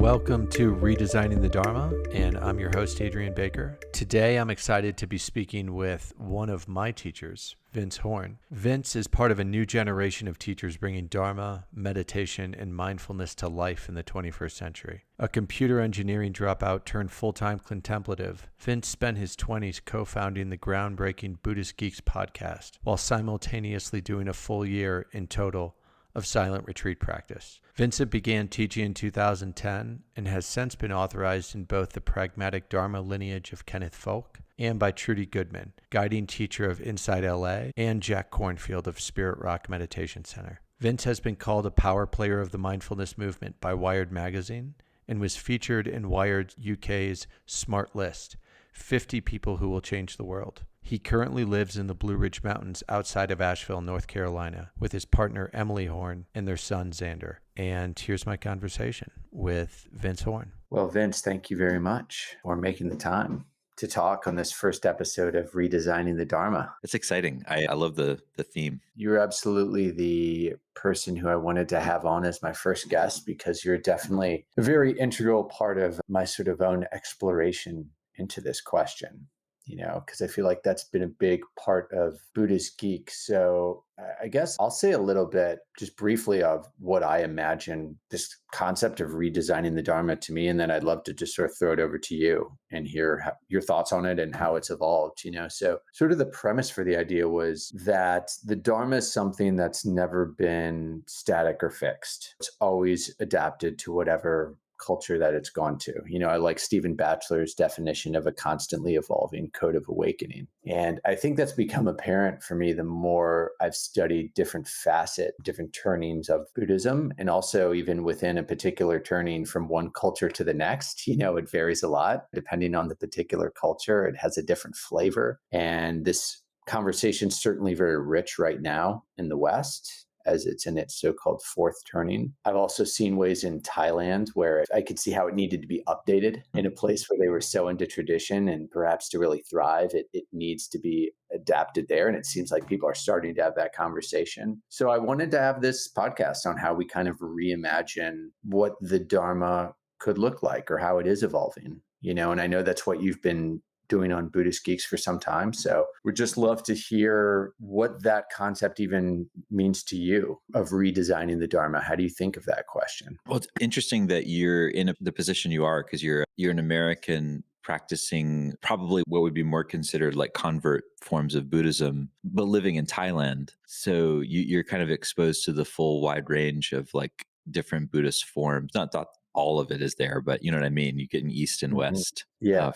Welcome to Redesigning the Dharma, and I'm your host, Adrian Baker. Today, I'm excited to be speaking with one of my teachers, Vince Horn. Vince is part of a new generation of teachers bringing Dharma, meditation, and mindfulness to life in the 21st century. A computer engineering dropout turned full-time contemplative, Vince spent his 20s co-founding the groundbreaking Buddhist Geeks podcast, while simultaneously doing a full year in total of silent retreat practice. Vincent began teaching in 2010 and has since been authorized in both the Pragmatic Dharma lineage of Kenneth Folk and by Trudy Goodman, guiding teacher of Inside LA, and Jack Kornfield of Spirit Rock Meditation Center. Vince has been called a power player of the mindfulness movement by Wired magazine and was featured in Wired UK's Smart List, 50 People Who Will Change the World. He currently lives in the Blue Ridge Mountains outside of Asheville, North Carolina, with his partner Emily Horn and their son Xander. And here's my conversation with Vince Horn. Well, Vince, thank you very much for making the time to talk on this first episode of Redesigning the Dharma. It's exciting. I love the theme. You're absolutely the person who I wanted to have on as my first guest because you're definitely a very integral part of my sort of own exploration into this question. Because I feel like that's been a big part of Buddhist Geeks. So I guess I'll say a little bit just briefly of what I imagine this concept of redesigning the Dharma to me. And then I'd love to just sort of throw it over to you and hear your thoughts on it and how it's evolved, So sort of the premise for the idea was that the Dharma is something that's never been static or fixed. It's always adapted to whatever culture that it's gone to. I like Stephen Batchelor's definition of a constantly evolving code of awakening. And I think that's become apparent for me the more I've studied different different turnings of Buddhism, and also even within a particular turning from one culture to the next. It varies a lot depending on the particular culture. It has a different flavor. And this conversation is certainly very rich right now in the West, as it's in its so-called fourth turning. I've also seen ways in Thailand where I could see how it needed to be updated in a place where they were so into tradition, and perhaps to really thrive, it needs to be adapted there. And it seems like people are starting to have that conversation. So I wanted to have this podcast on how we kind of reimagine what the Dharma could look like or how it is evolving, and I know that's what you've been doing on Buddhist Geeks for some time. So we'd just love to hear what that concept even means to you of redesigning the Dharma. How do you think of that question? Well, it's interesting that you're in the position you are because you're an American practicing probably what would be more considered like convert forms of Buddhism, but living in Thailand. So you're kind of exposed to the full wide range of like different Buddhist forms. Not all of it is there, but you know what I mean? You get an East and West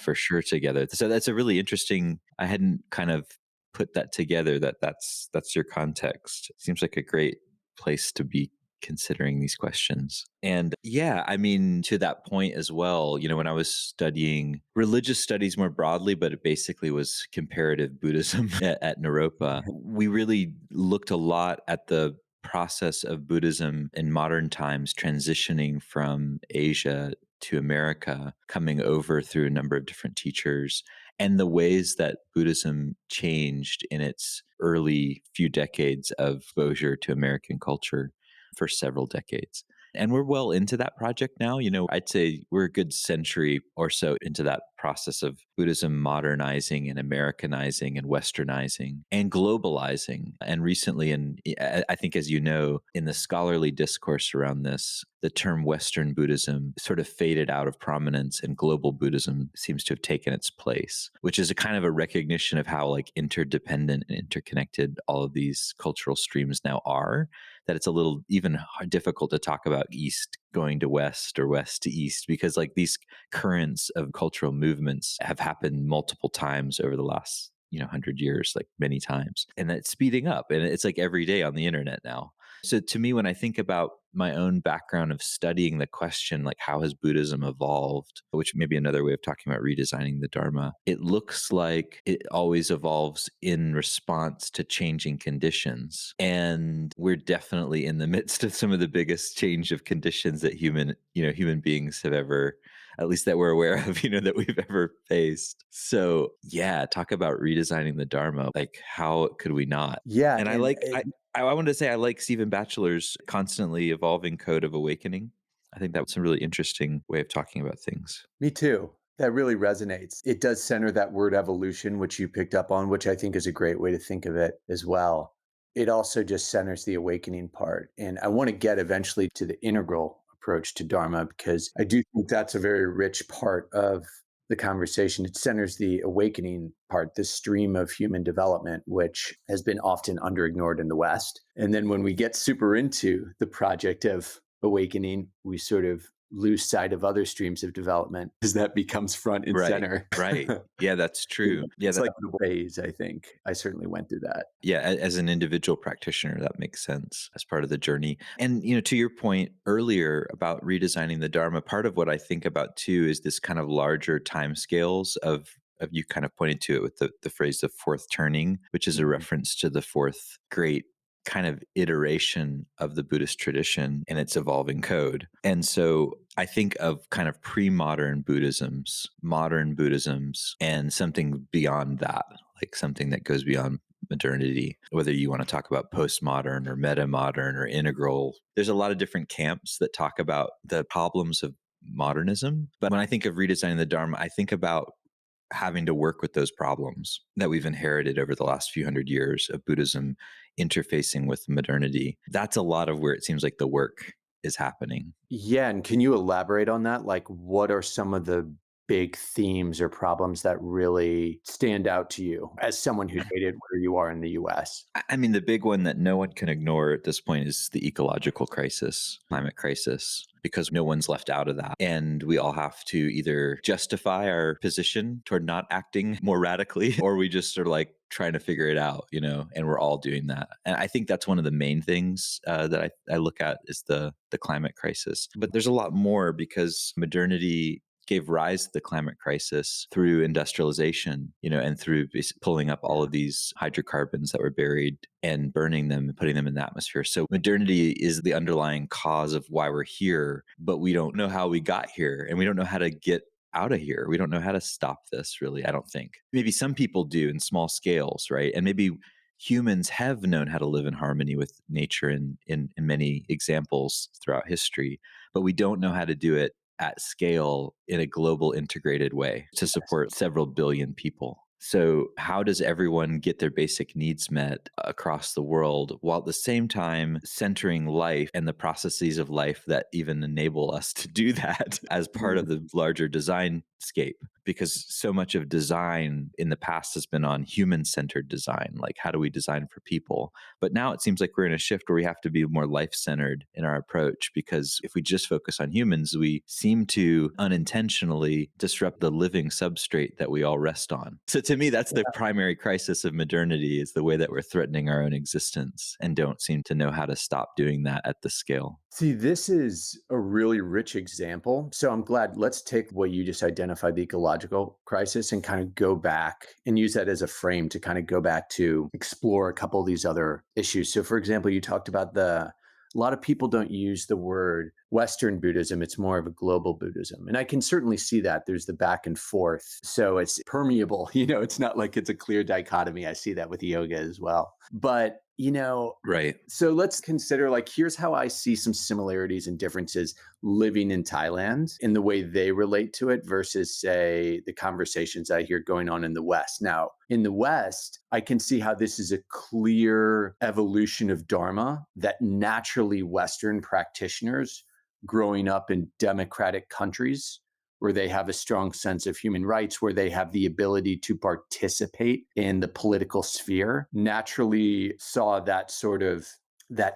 for sure together. So that's a really interesting, I hadn't kind of put that together, that's your context. It seems like a great place to be considering these questions. And yeah, I mean, to that point as well, when I was studying religious studies more broadly, but it basically was comparative Buddhism at Naropa, we really looked a lot at the process of Buddhism in modern times transitioning from Asia to America, coming over through a number of different teachers, and the ways that Buddhism changed in its early few decades of exposure to American culture for several decades. And we're well into that project now. I'd say we're a good century or so into that process of Buddhism modernizing and Americanizing and Westernizing and globalizing. And recently, and I think, as you know, in the scholarly discourse around this, the term Western Buddhism sort of faded out of prominence and global Buddhism seems to have taken its place, which is a kind of a recognition of how like interdependent and interconnected all of these cultural streams now are, that it's a little even difficult to talk about East going to West or West to East, because like these currents of cultural movements have happened multiple times over the last 100 years, like many times, and it's speeding up, and it's like every day on the internet now. So to me, when I think about my own background of studying the question, like how has Buddhism evolved, which may be another way of talking about redesigning the Dharma, it looks like it always evolves in response to changing conditions. And we're definitely in the midst of some of the biggest change of conditions that human beings have ever, at least that we're aware of, that we've ever faced. So yeah, talk about redesigning the Dharma. Like how could we not? Yeah. And I wanted to say I like Stephen Batchelor's constantly evolving code of awakening. I think that's a really interesting way of talking about things. Me too. That really resonates. It does center that word evolution, which you picked up on, which I think is a great way to think of it as well. It also just centers the awakening part. And I want to get eventually to the integral approach to Dharma, because I do think that's a very rich part of the conversation. It centers the awakening part, the stream of human development, which has been often under ignored in the West. And then when we get super into the project of awakening, we sort of lose sight of other streams of development as that becomes front and Right. center. Right. Yeah, that's true. Yeah, It's like the phase, I think. I certainly went through that. yeah, as an individual practitioner, that makes sense as part of the journey. And, to your point earlier about redesigning the Dharma, part of what I think about too is this kind of larger timescales of you kind of pointed to it with the phrase the fourth turning, which is a reference to the fourth great kind of iteration of the Buddhist tradition and its evolving code. And so I think of kind of pre-modern Buddhisms, modern Buddhisms, and something beyond that, like something that goes beyond modernity, whether you want to talk about postmodern or meta-modern or integral. There's a lot of different camps that talk about the problems of modernism. But when I think of redesigning the Dharma, I think about having to work with those problems that we've inherited over the last few hundred years of Buddhism interfacing with modernity. That's a lot of where it seems like the work is happening. Yeah. And can you elaborate on that? Like, what are some of the big themes or problems that really stand out to you as someone who's dated where you are in the US? I mean, the big one that no one can ignore at this point is the ecological crisis, climate crisis, because no one's left out of that. And we all have to either justify our position toward not acting more radically, or we just are like trying to figure it out, and we're all doing that. And I think that's one of the main things that I look at is the climate crisis. But there's a lot more because modernity gave rise to the climate crisis through industrialization, and through pulling up all of these hydrocarbons that were buried and burning them and putting them in the atmosphere. So modernity is the underlying cause of why we're here, but we don't know how we got here and we don't know how to get out of here. We don't know how to stop this, really, I don't think. Maybe some people do in small scales, right? And maybe humans have known how to live in harmony with nature in many examples throughout history, but we don't know how to do it at scale in a global integrated way to support several billion people. So how does everyone get their basic needs met across the world while at the same time centering life and the processes of life that even enable us to do that as part of the larger design scape? Because so much of design in the past has been on human-centered design, like how do we design for people? But now it seems like we're in a shift where we have to be more life-centered in our approach, because if we just focus on humans, we seem to unintentionally disrupt the living substrate that we all rest on. So to me, that's the primary crisis of modernity, is the way that we're threatening our own existence and don't seem to know how to stop doing that at the scale. See, this is a really rich example. So I'm glad. Let's take what you just identified, the ecological crisis, and kind of go back and use that as a frame to kind of go back to explore a couple of these other issues. So, for example, you talked about a lot of people don't use the word Western Buddhism. It's more of a global Buddhism. And I can certainly see that there's the back and forth. So it's permeable, it's not like it's a clear dichotomy. I see that with yoga as well. But, Right. so let's consider, like, here's how I see some similarities and differences living in Thailand in the way they relate to it versus, say, the conversations I hear going on in the West. Now, in the West, I can see how this is a clear evolution of Dharma that naturally Western practitioners growing up in democratic countries where they have a strong sense of human rights, where they have the ability to participate in the political sphere, naturally saw that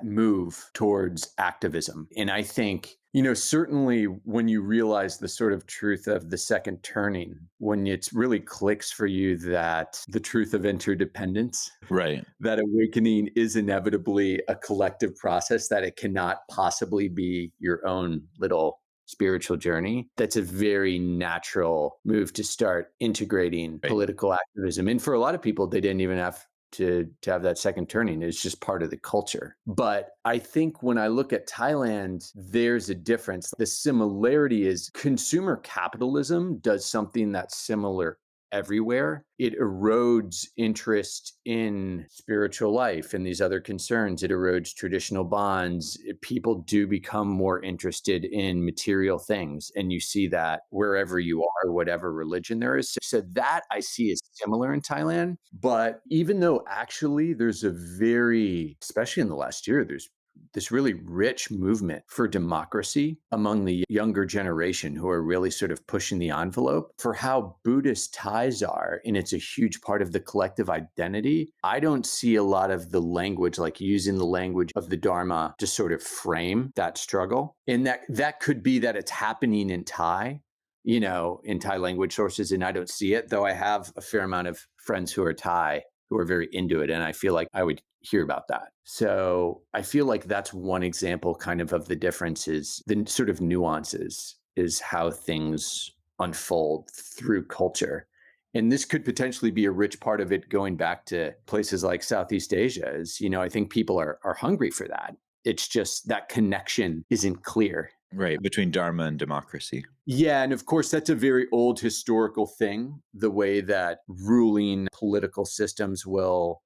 move towards activism. And I think, certainly when you realize the sort of truth of the second turning, when it really clicks for you that the truth of interdependence, Right. that awakening is inevitably a collective process, that it cannot possibly be your own little spiritual journey, that's a very natural move to start integrating political activism. And for a lot of people, they didn't even have to have that second turning. It's just part of the culture. But I think when I look at Thailand, there's a difference. The similarity is consumer capitalism does something that's similar everywhere, it erodes interest in spiritual life and these other concerns. It erodes traditional bonds. People do become more interested in material things. And you see that wherever you are, whatever religion there is. So that I see as similar in Thailand. But even though actually there's a very, especially in the last year, there's this really rich movement for democracy among the younger generation who are really sort of pushing the envelope for how Buddhist ties are. And it's a huge part of the collective identity. I don't see a lot of the language, like using the language of the Dharma to sort of frame that struggle. And that could be that it's happening in Thai, in Thai language sources, and I don't see it, though I have a fair amount of friends who are Thai who are very into it. And I feel like I would hear about that. So I feel like that's one example kind of the differences, the sort of nuances is how things unfold through culture. And this could potentially be a rich part of it going back to places like Southeast Asia is, I think people are hungry for that. It's just that connection isn't clear. Right, between Dharma and democracy. Yeah, and of course, that's a very old historical thing, the way that ruling political systems will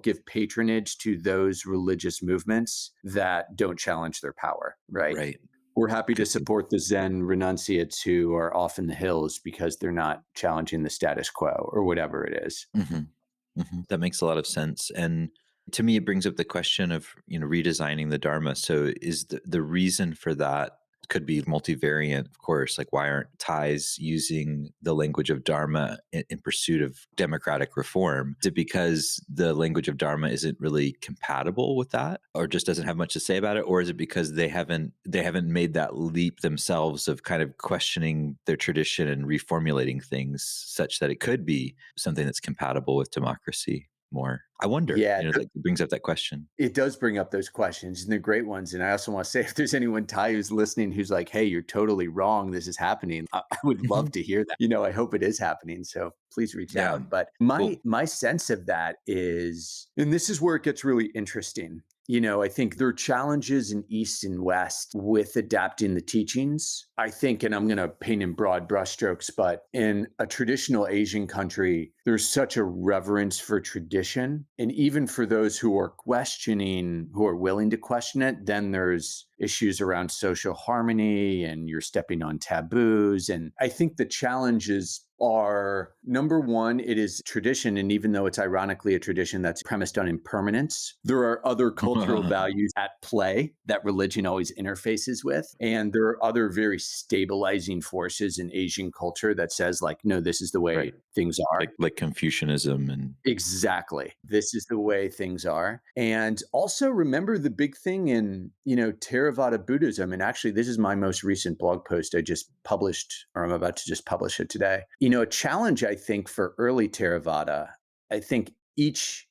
give patronage to those religious movements that don't challenge their power, right? Right. We're happy to support the Zen renunciates who are off in the hills because they're not challenging the status quo or whatever it is. That makes a lot of sense. And to me, it brings up the question of, redesigning the Dharma. So is the reason for that could be multivariant, of course. Like, why aren't Thais using the language of Dharma in pursuit of democratic reform? Is it because the language of Dharma isn't really compatible with that, or just doesn't have much to say about it? Or is it because they haven't made that leap themselves of kind of questioning their tradition and reformulating things such that it could be something that's compatible with democracy more? I wonder. Yeah, That brings up that question. it does bring up those questions, and they're great ones. And I also want to say, if there's anyone Thai who's listening who's like, hey, you're totally wrong, this is happening, I would love to hear that. I hope it is happening. So please reach Yeah, out. But cool. my sense of that is, and this is where it gets really interesting. I think there are challenges in East and West with adapting the teachings. I think, and I'm going to paint in broad brushstrokes, but in a traditional Asian country, there's such a reverence for tradition. And even for those who are questioning, who are willing to question it, then there's issues around social harmony and you're stepping on taboos. And I think the challenges are, number one, it is tradition. And even though it's ironically a tradition that's premised on impermanence, there are other cultural values at play that religion always interfaces with. And there are other very stabilizing forces in Asian culture that says, like, no, this is the way things are. Like Confucianism and Exactly. This is the way things are. And also remember the big thing in, Theravada Buddhism. And actually, this is my most recent blog post I just published, or I'm about to just publish it today. A challenge, I think, for early Theravada, I think each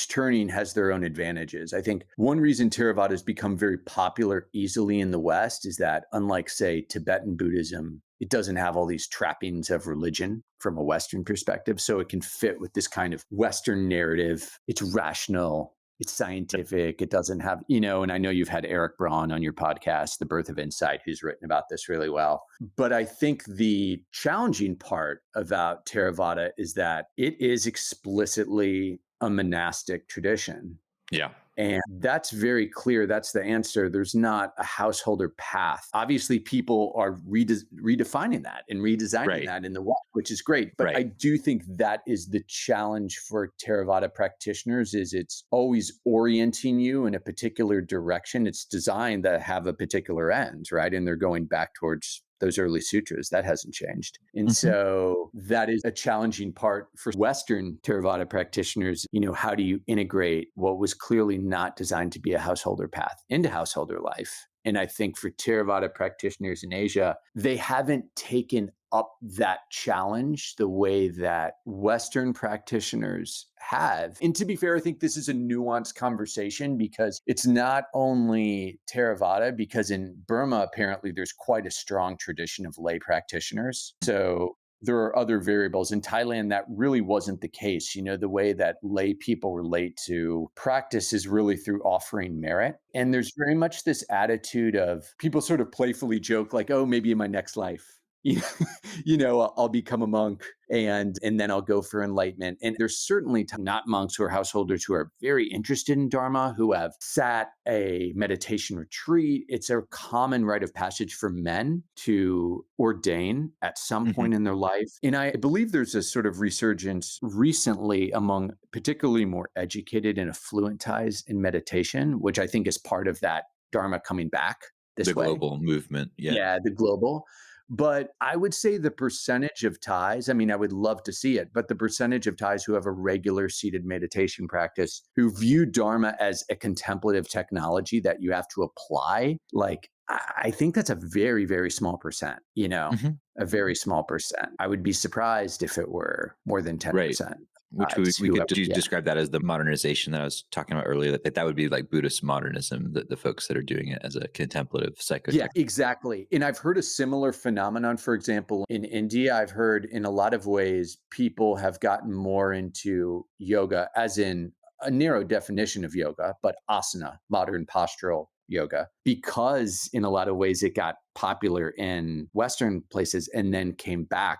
turning has their own advantages. I think one reason Theravada has become very popular easily in the West is that, unlike, say, Tibetan Buddhism, it doesn't have all these trappings of religion from a Western perspective. So it can fit with this kind of Western narrative. It's rational. It's scientific. It doesn't have, and I know you've had Eric Braun on your podcast, The Birth of Insight, who's written about this really well. But I think the challenging part about Theravada is that it is explicitly a monastic tradition. yeah. And that's very clear. That's the answer. There's not a householder path. Obviously, people are redefining that and redesigning that in the West, which is great. But I do think that is the challenge for Theravada practitioners is it's always orienting you in a particular direction. It's designed to have a particular end, right? And they're going back towards those early sutras. That hasn't changed. And so that is a challenging part for Western Theravada practitioners. How do you integrate what was clearly not designed to be a householder path into householder life? And I think for Theravada practitioners in Asia, they haven't taken up that challenge the way that Western practitioners have. And to be fair, I think this is a nuanced conversation because it's not only Theravada, because in Burma, apparently there's quite a strong tradition of lay practitioners. So there are other variables. In Thailand, that really wasn't the case. The way that lay people relate to practice is really through offering merit. And there's very much this attitude of people sort of playfully joke like, oh, maybe in my next life, I'll become a monk and then I'll go for enlightenment. And there's certainly not monks or householders who are very interested in Dharma, who have sat a meditation retreat. It's a common rite of passage for men to ordain at some Mhm. point in their life. And I believe there's a sort of resurgence recently among particularly more educated and affluentized in meditation, which I think is part of that Dharma coming back The this way. global movement. Yeah. Yeah, the global. But I would say the percentage of Thais, I mean, I would love to see it, but the percentage of Thais who have a regular seated meditation practice, who view Dharma as a contemplative technology that you have to apply, like, I think that's a very, very small percent, Mhm. a very small percent. I would be surprised if it were more than Right. 10% Which Thais we who could have, do yeah. describe that as the modernization that I was talking about earlier. That would be like Buddhist modernism, the folks that are doing it as a contemplative Yeah, psychotech. exactly. And I've heard a similar phenomenon, for example, in India. I've heard in a lot of ways people have gotten more into yoga, as in a narrow definition of yoga, but asana, modern postural yoga, because in a lot of ways it got popular in Western places and then came back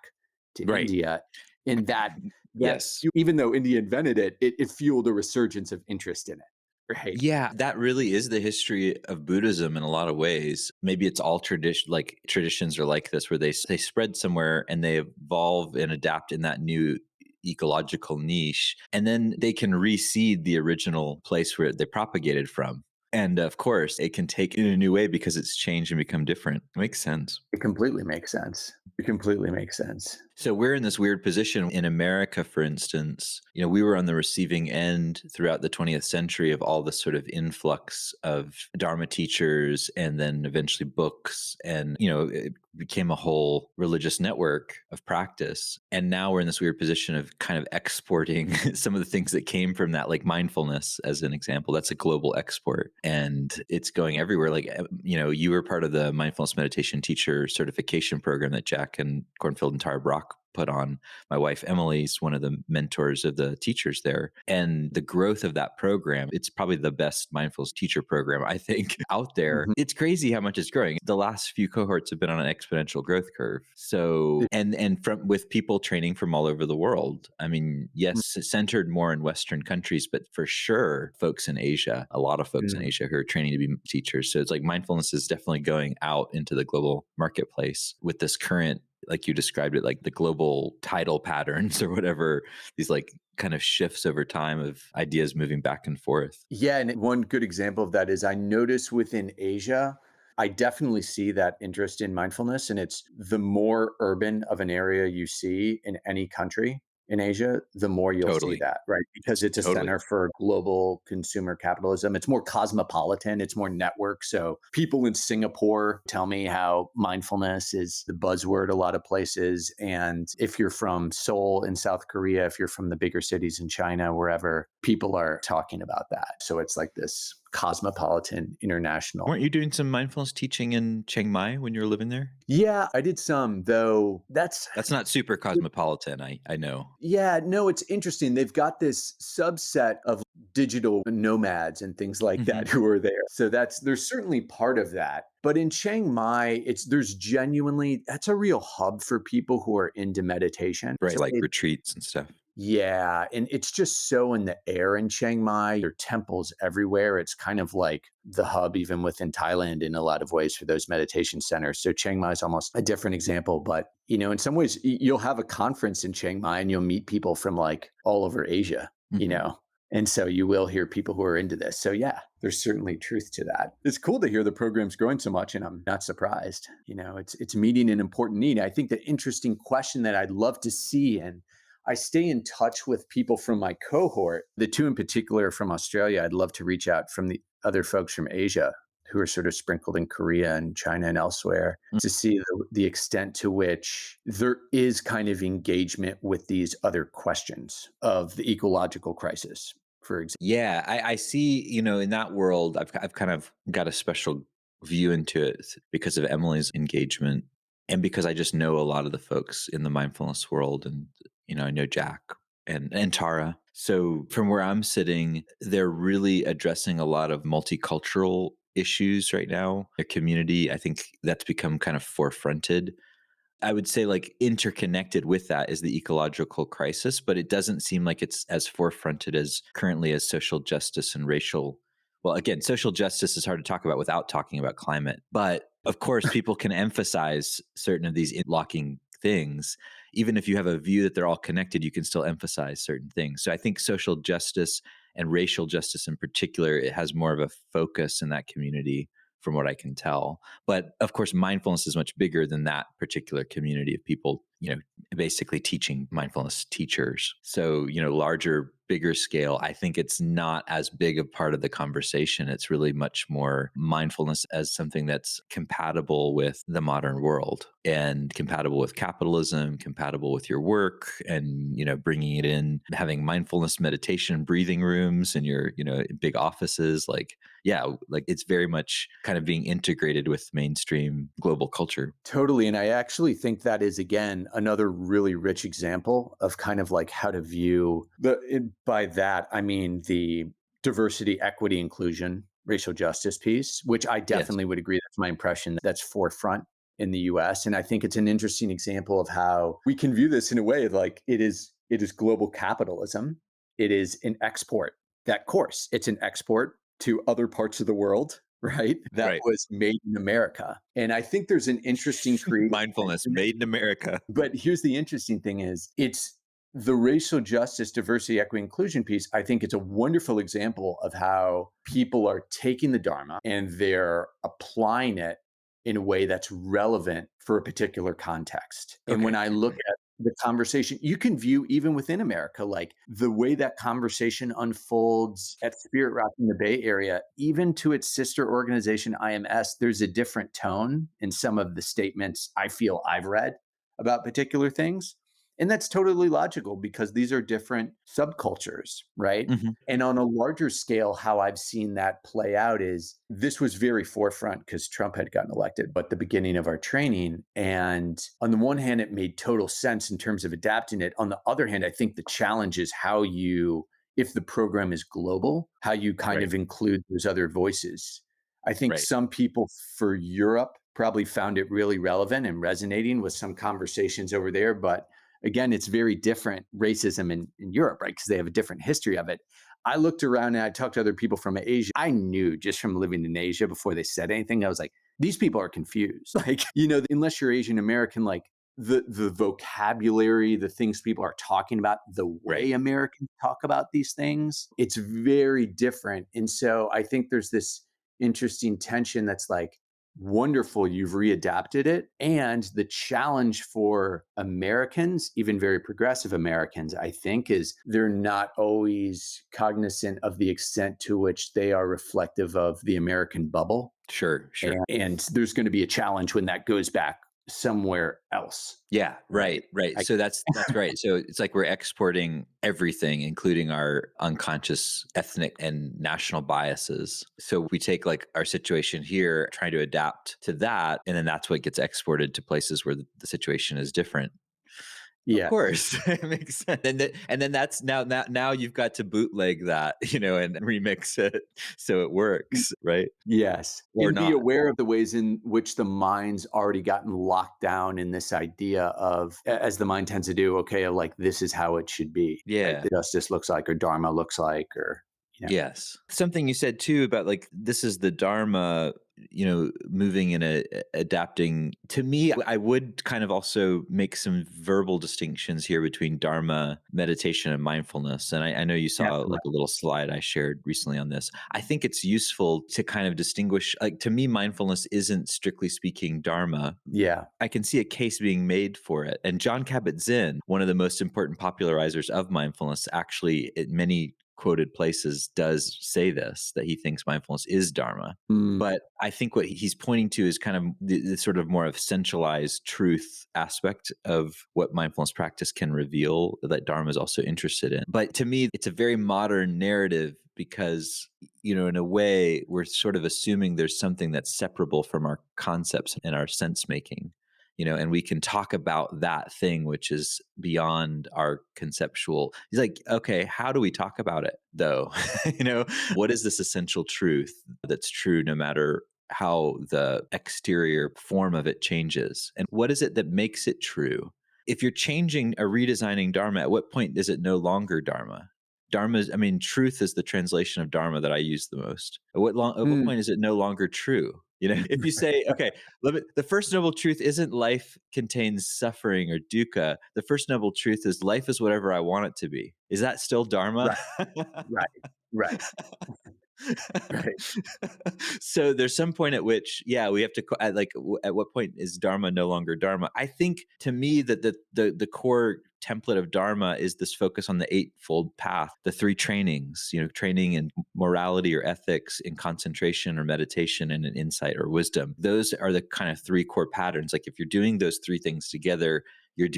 to Right. India. In that Yes. even though India invented it, it fueled a resurgence of interest in it. Right. Yeah, that really is the history of Buddhism in a lot of ways. Maybe it's all traditions are like this, where they spread somewhere and they evolve and adapt in that new ecological niche, and then they can reseed the original place where they propagated from. And of course, it can take in a new way because it's changed and become different. Makes sense. It completely makes sense. It completely makes sense. So we're in this weird position in America, for instance. We were on the receiving end throughout the 20th century of all this sort of influx of Dharma teachers and then eventually books. And, it became a whole religious network of practice. And now we're in this weird position of kind of exporting some of the things that came from that, like mindfulness, as an example. That's a global export and it's going everywhere. Like, you were part of the mindfulness meditation teacher certification program that Jack and Cornfield and Tara Brock put on. My wife Emily's one of the mentors of the teachers there, and the growth of that program, it's probably the best mindfulness teacher program I think out there. Mhm. It's crazy how much it's growing. The last few cohorts have been on an exponential growth curve. So and from with people training from all over the world. I mean, yes, it's centered more in Western countries, but for sure folks in Asia, a lot of folks in Mm. Asia who are training to be teachers. So it's like mindfulness is definitely going out into the global marketplace with this current, like you described it, like the global tidal patterns or whatever, these like kind of shifts over time of ideas moving back and forth. Yeah, and one good example of that is I notice within Asia, I definitely see that interest in mindfulness. And it's the more urban of an area you see in any country in Asia, the more you'll see Totally. that, right? Because it's a Totally. center for global consumer capitalism. It's more cosmopolitan, it's more network. So people in Singapore tell me how mindfulness is the buzzword a lot of places. And if you're from Seoul in South Korea, if you're from the bigger cities in China, wherever, people are talking about that. So it's like this cosmopolitan international. Weren't you doing some mindfulness teaching in Chiang Mai when you were living there? Yeah, I did some, though. That's not super cosmopolitan, I know. Yeah, no, it's interesting. They've got this subset of digital nomads and things like Hmm. that who are there. So there's certainly part of that. But in Chiang Mai, that's a real hub for people who are into meditation. Right, So like retreats and stuff. yeah, and it's just so in the air in Chiang Mai. There are temples everywhere. It's kind of like the hub, even within Thailand, in a lot of ways for those meditation centers. So Chiang Mai is almost a different example. But, in some ways, you'll have a conference in Chiang Mai and you'll meet people from like all over Asia, Mhm. And so you will hear people who are into this. So yeah, there's certainly truth to that. It's cool to hear the program's growing so much, and I'm not surprised. It's meeting an important need. I think the interesting question that I'd love to see, and I stay in touch with people from my cohort, the two in particular from Australia. I'd love to reach out from the other folks from Asia who are sort of sprinkled in Korea and China and elsewhere to see the extent to which there is kind of engagement with these other questions of the ecological crisis, for example. Yeah, I see, in that world, I've kind of got a special view into it because of Emily's engagement and because I just know a lot of the folks in the mindfulness world and, I know Jack and Tara. So from where I'm sitting, they're really addressing a lot of multicultural issues right now. Their community, I think that's become kind of forefronted. I would say like interconnected with that is the ecological crisis, but it doesn't seem like it's as forefronted as currently as social justice and racial. Well, again, social justice is hard to talk about without talking about climate. But of course, people can emphasize certain of these interlocking things. Even if you have a view that they're all connected, you can still emphasize certain things. So I think social justice and racial justice in particular, it has more of a focus in that community from what I can tell. But of course, mindfulness is much bigger than that particular community of people, basically teaching mindfulness teachers. So, larger, bigger scale, I think it's not as big a part of the conversation. It's really much more mindfulness as something that's compatible with the modern world and compatible with capitalism, compatible with your work, and, bringing it in, having mindfulness meditation breathing rooms in your, big offices. Like it's very much kind of being integrated with mainstream global culture. Totally. And I actually think that is, again, another really rich example of kind of like how to view by that, I mean, the diversity, equity, inclusion, racial justice piece, which I definitely would agree. That's my impression. That's forefront in the US. And I think it's an interesting example of how we can view this in a way like it is global capitalism. It is an export. That course, it's an export to other parts of the world, right? That was made in America. And I think there's an interesting creative mindfulness made in America. But here's the interesting thing is it's the racial justice, diversity, equity, inclusion piece. I think it's a wonderful example of how people are taking the Dharma and they're applying it in a way that's relevant for a particular context. And when I look at the conversation, you can view even within America, like the way that conversation unfolds at Spirit Rock in the Bay Area, even to its sister organization, IMS, there's a different tone in some of the statements I feel I've read about particular things. And that's totally logical because these are different subcultures, right? Mm-hmm. And on a larger scale, how I've seen that play out is this was very forefront because Trump had gotten elected at the beginning of our training. And on the one hand, it made total sense in terms of adapting it. On the other hand, I think the challenge is how you, if the program is global, how you kind of include those other voices. I think some people for Europe probably found it really relevant and resonating with some conversations over there. But again, it's very different racism in Europe, right? Because they have a different history of it. I looked around and I talked to other people from Asia. I knew just from living in Asia before they said anything, I was like, these people are confused. Like, unless you're Asian American, like the vocabulary, the things people are talking about, the way Americans talk about these things, it's very different. And so I think there's this interesting tension that's like, wonderful, you've readapted it. And the challenge for Americans, even very progressive Americans, I think, is they're not always cognizant of the extent to which they are reflective of the American bubble. Sure. And there's going to be a challenge when that goes back somewhere else. Yeah, right. So that's right. So it's like we're exporting everything, including our unconscious ethnic and national biases. So we take like our situation here, trying to adapt to that, and then that's what gets exported to places where the situation is different. Yeah, of course, it makes sense. And then that's now you've got to bootleg that, and remix it so it works, right? Yes. Or and not. be aware of the ways in which the mind's already gotten locked down in this idea of, as the mind tends to do, okay, like this is how it should be. Yeah. Right? Justice looks like, or Dharma looks like, or Yes. Something you said too about like, this is the Dharma, moving and adapting. To me, I would kind of also make some verbal distinctions here between Dharma, meditation, and mindfulness. And I know you saw like a little slide I shared recently on this. I think it's useful to kind of distinguish, like to me, mindfulness isn't strictly speaking Dharma. Yeah. I can see a case being made for it. And Jon Kabat-Zinn, one of the most important popularizers of mindfulness, actually in many quoted places does say this, that he thinks mindfulness is Dharma. But I think what he's pointing to is kind of the sort of more of centralized truth aspect of what mindfulness practice can reveal that Dharma is also interested in. But to me, it's a very modern narrative because, in a way, we're sort of assuming there's something that's separable from our concepts and our sense making. And we can talk about that thing which is beyond our conceptual. He's like, okay, how do we talk about it though? What is this essential truth that's true no matter how the exterior form of it changes. And what is it that makes it true? If you're changing or redesigning Dharma, at what point is it no longer Dharma? Truth is the translation of Dharma that I use the most. At what Mm, point is it no longer true? If you say, okay, the first noble truth isn't life contains suffering or dukkha. The first noble truth is life is whatever I want it to be. Is that still Dharma? right, right, right, right. So there's some point at which, we have to at what point is Dharma no longer Dharma? I think, to me, that the core template of Dharma is this focus on the eightfold path, the three trainings, training in morality or ethics, in concentration or meditation, and in insight or wisdom. Those are the kind of three core patterns. Like, if you're doing those three things together, you're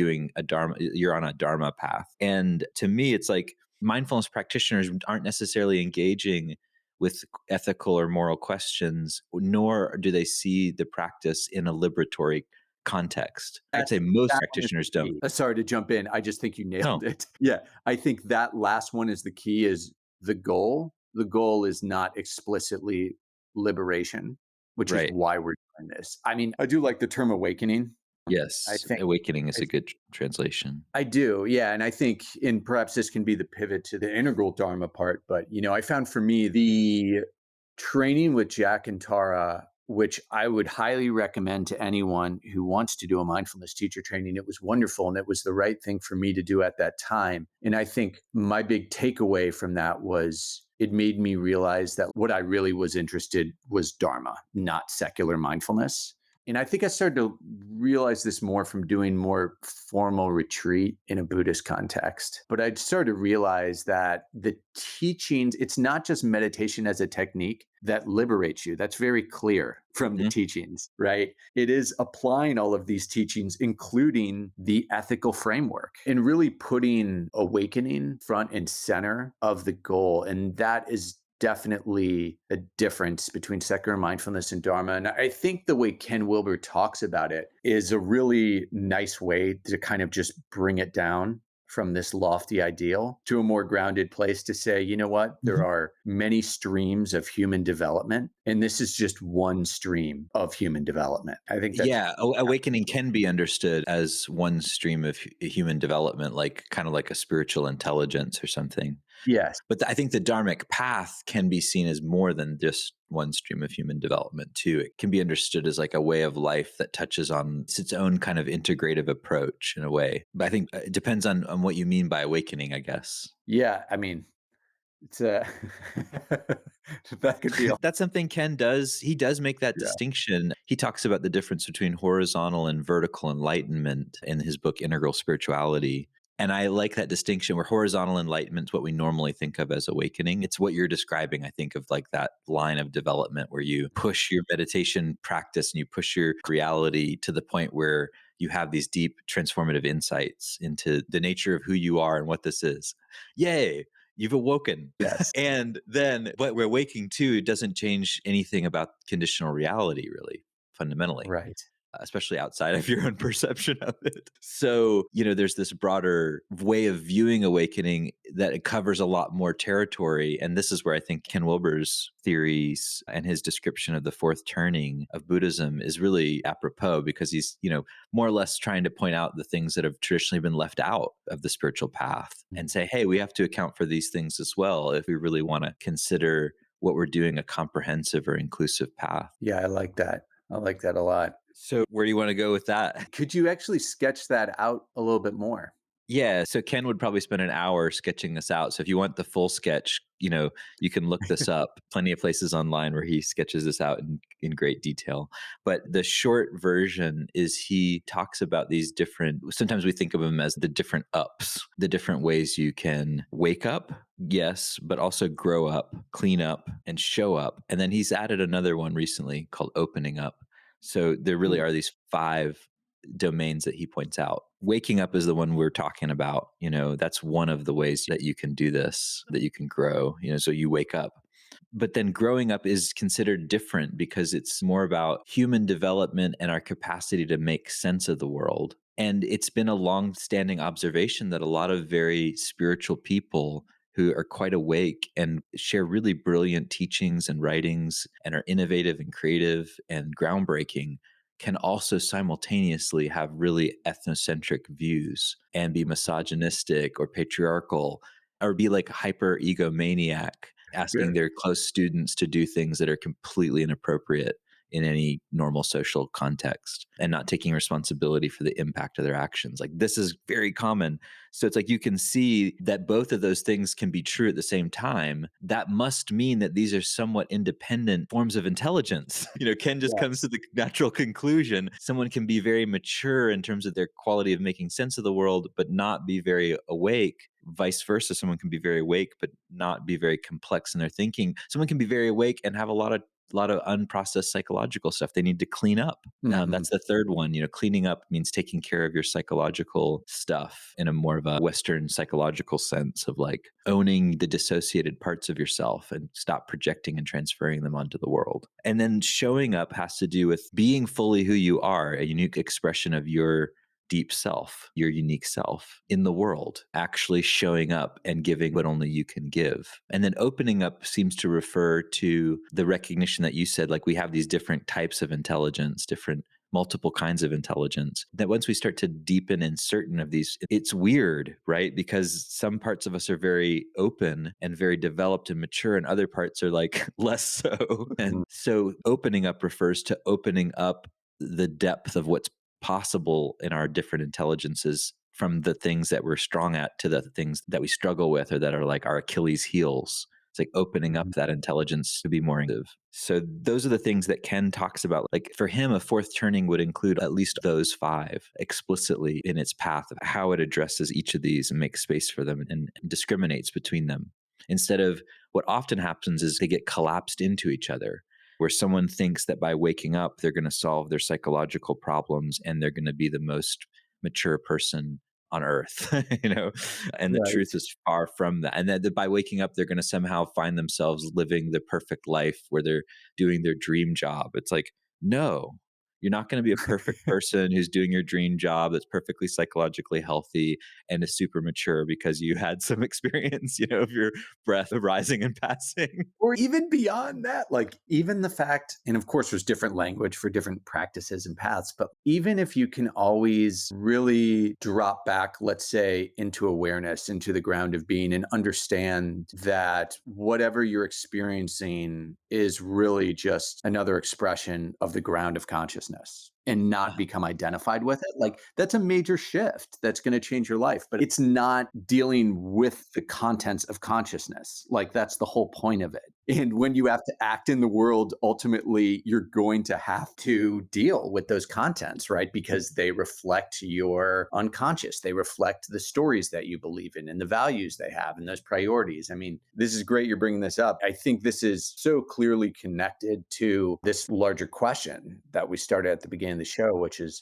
on a Dharma path. And to me, it's like mindfulness practitioners aren't necessarily engaging with ethical or moral questions, nor do they see the practice in a liberatory context. I'd say most That one is practitioners the don't. key. Sorry to jump in. I just think you No, nailed it. Yeah. I think that last one is the key, is the goal. The goal is not explicitly liberation, which is right. why we're doing this. I mean, I do like the term awakening. I Yes, think awakening is I a good translation. I do, yeah. And I think, and perhaps this can be the pivot to the integral Dharma part, but, I found for me the training with Jack and Tara, which I would highly recommend to anyone who wants to do a mindfulness teacher training. It was wonderful, and it was the right thing for me to do at that time. And I think my big takeaway from that was it made me realize that what I really was interested was Dharma, not secular mindfulness. And I think I started to realize this more from doing more formal retreat in a Buddhist context. But I started to realize that the teachings, it's not just meditation as a technique that liberates you. That's very clear from the Mhm. teachings, right? It is applying all of these teachings, including the ethical framework, and really putting awakening front and center of the goal. And that is definitely a difference between secular mindfulness and Dharma. And I think the way Ken Wilber talks about it is a really nice way to kind of just bring it down from this lofty ideal to a more grounded place to say, you know what, there are many streams of human development, and this is just one stream of human development. I think that's, Yeah, awakening can be understood as one stream of human development, like kind of like a spiritual intelligence or something. yes, But I think the Dharmic path can be seen as more than just one stream of human development too. It can be understood as like a way of life that touches on its own kind of integrative approach in a way. But I think it depends on what you mean by awakening, I guess. yeah, I mean, it's a, that could be, That's something Ken does. He does make that yeah, distinction. He talks about the difference between horizontal and vertical enlightenment in his book, Integral Spirituality. And I like that distinction where horizontal enlightenment is what we normally think of as awakening. It's what you're describing, I think, of like that line of development where you push your meditation practice and you push your reality to the point where you have these deep transformative insights into the nature of who you are and what this is. Yay, you've awoken. yes, And then what we're waking to doesn't change anything about conditional reality, really, fundamentally, right. especially outside of your own perception of it. So, there's this broader way of viewing awakening that it covers a lot more territory. And this is where I think Ken Wilber's theories and his description of the fourth turning of Buddhism is really apropos, because he's, more or less trying to point out the things that have traditionally been left out of the spiritual path and say, hey, we have to account for these things as well if we really want to consider what we're doing a comprehensive or inclusive path. Yeah, I like that. I like that a lot. So where do you want to go with that? Could you actually sketch that out a little bit more? Yeah, so Ken would probably spend an hour sketching this out. So if you want the full sketch, you can look this up. Plenty of places online where he sketches this out in great detail. But the short version is he talks about these different, sometimes we think of them as the different ups, the different ways you can wake up, yes, but also grow up, clean up, and show up. And then he's added another one recently called opening up. So there really are these 5 domains that he points out. Waking up is the one we're talking about. That's one of the ways that you can do this, that you can grow, so you wake up. But then growing up is considered different because it's more about human development and our capacity to make sense of the world. And it's been a long-standing observation that a lot of very spiritual people who are quite awake and share really brilliant teachings and writings and are innovative and creative and groundbreaking can also simultaneously have really ethnocentric views and be misogynistic or patriarchal or be like hyper egomaniac, Yeah. asking their close students to do things that are completely inappropriate in any normal social context and not taking responsibility for the impact of their actions. Like this is very common. So it's like you can see that both of those things can be true at the same time. That must mean that these are somewhat independent forms of intelligence. Ken just comes to Yes. the natural conclusion. Someone can be very mature in terms of their quality of making sense of the world, but not be very awake. Vice versa, someone can be very awake but not be very complex in their thinking. Someone can be very awake and have a lot of unprocessed psychological stuff they need to clean up. Mhm. That's the third one. Cleaning up means taking care of your psychological stuff in a more of a Western psychological sense of like owning the dissociated parts of yourself and stop projecting and transferring them onto the world. And then showing up has to do with being fully who you are, a unique expression of your deep self, your unique self in the world, actually showing up and giving what only you can give. And then opening up seems to refer to the recognition that you said, like we have these different types of intelligence, different multiple kinds of intelligence, that once we start to deepen in certain of these, it's weird, right? Because some parts of us are very open and very developed and mature, and other parts are like less so. And Mhm. so opening up refers to opening up the depth of what's possible in our different intelligences, from the things that we're strong at to the things that we struggle with or that are like our Achilles heels. It's like opening up Mhm. that intelligence to be more active. So those are the things that Ken talks about. Like for him, a fourth turning would include at least those five explicitly in its path of how it addresses each of these and makes space for them and discriminates between them. Instead of what often happens is they get collapsed into each other, where someone thinks that by waking up, they're going to solve their psychological problems and they're going to be the most mature person on earth, and the Right. truth is far from that. And that by waking up, they're going to somehow find themselves living the perfect life where they're doing their dream job. It's like, no, you're not going to be a perfect person who's doing your dream job that's perfectly psychologically healthy and is super mature because you had some experience, of your breath rising and passing. Or even beyond that, like even the fact, and of course, there's different language for different practices and paths, but even if you can always really drop back, let's say, into awareness, into the ground of being, and understand that whatever you're experiencing is really just another expression of the ground of consciousness and not become identified with it. Like that's a major shift that's going to change your life, but it's not dealing with the contents of consciousness. Like that's the whole point of it. And when you have to act in the world, ultimately, you're going to have to deal with those contents, right? Because they reflect your unconscious. They reflect the stories that you believe in and the values they have and those priorities. I mean, this is great you're bringing this up. I think this is so clearly connected to this larger question that we started at the beginning of the show, which is,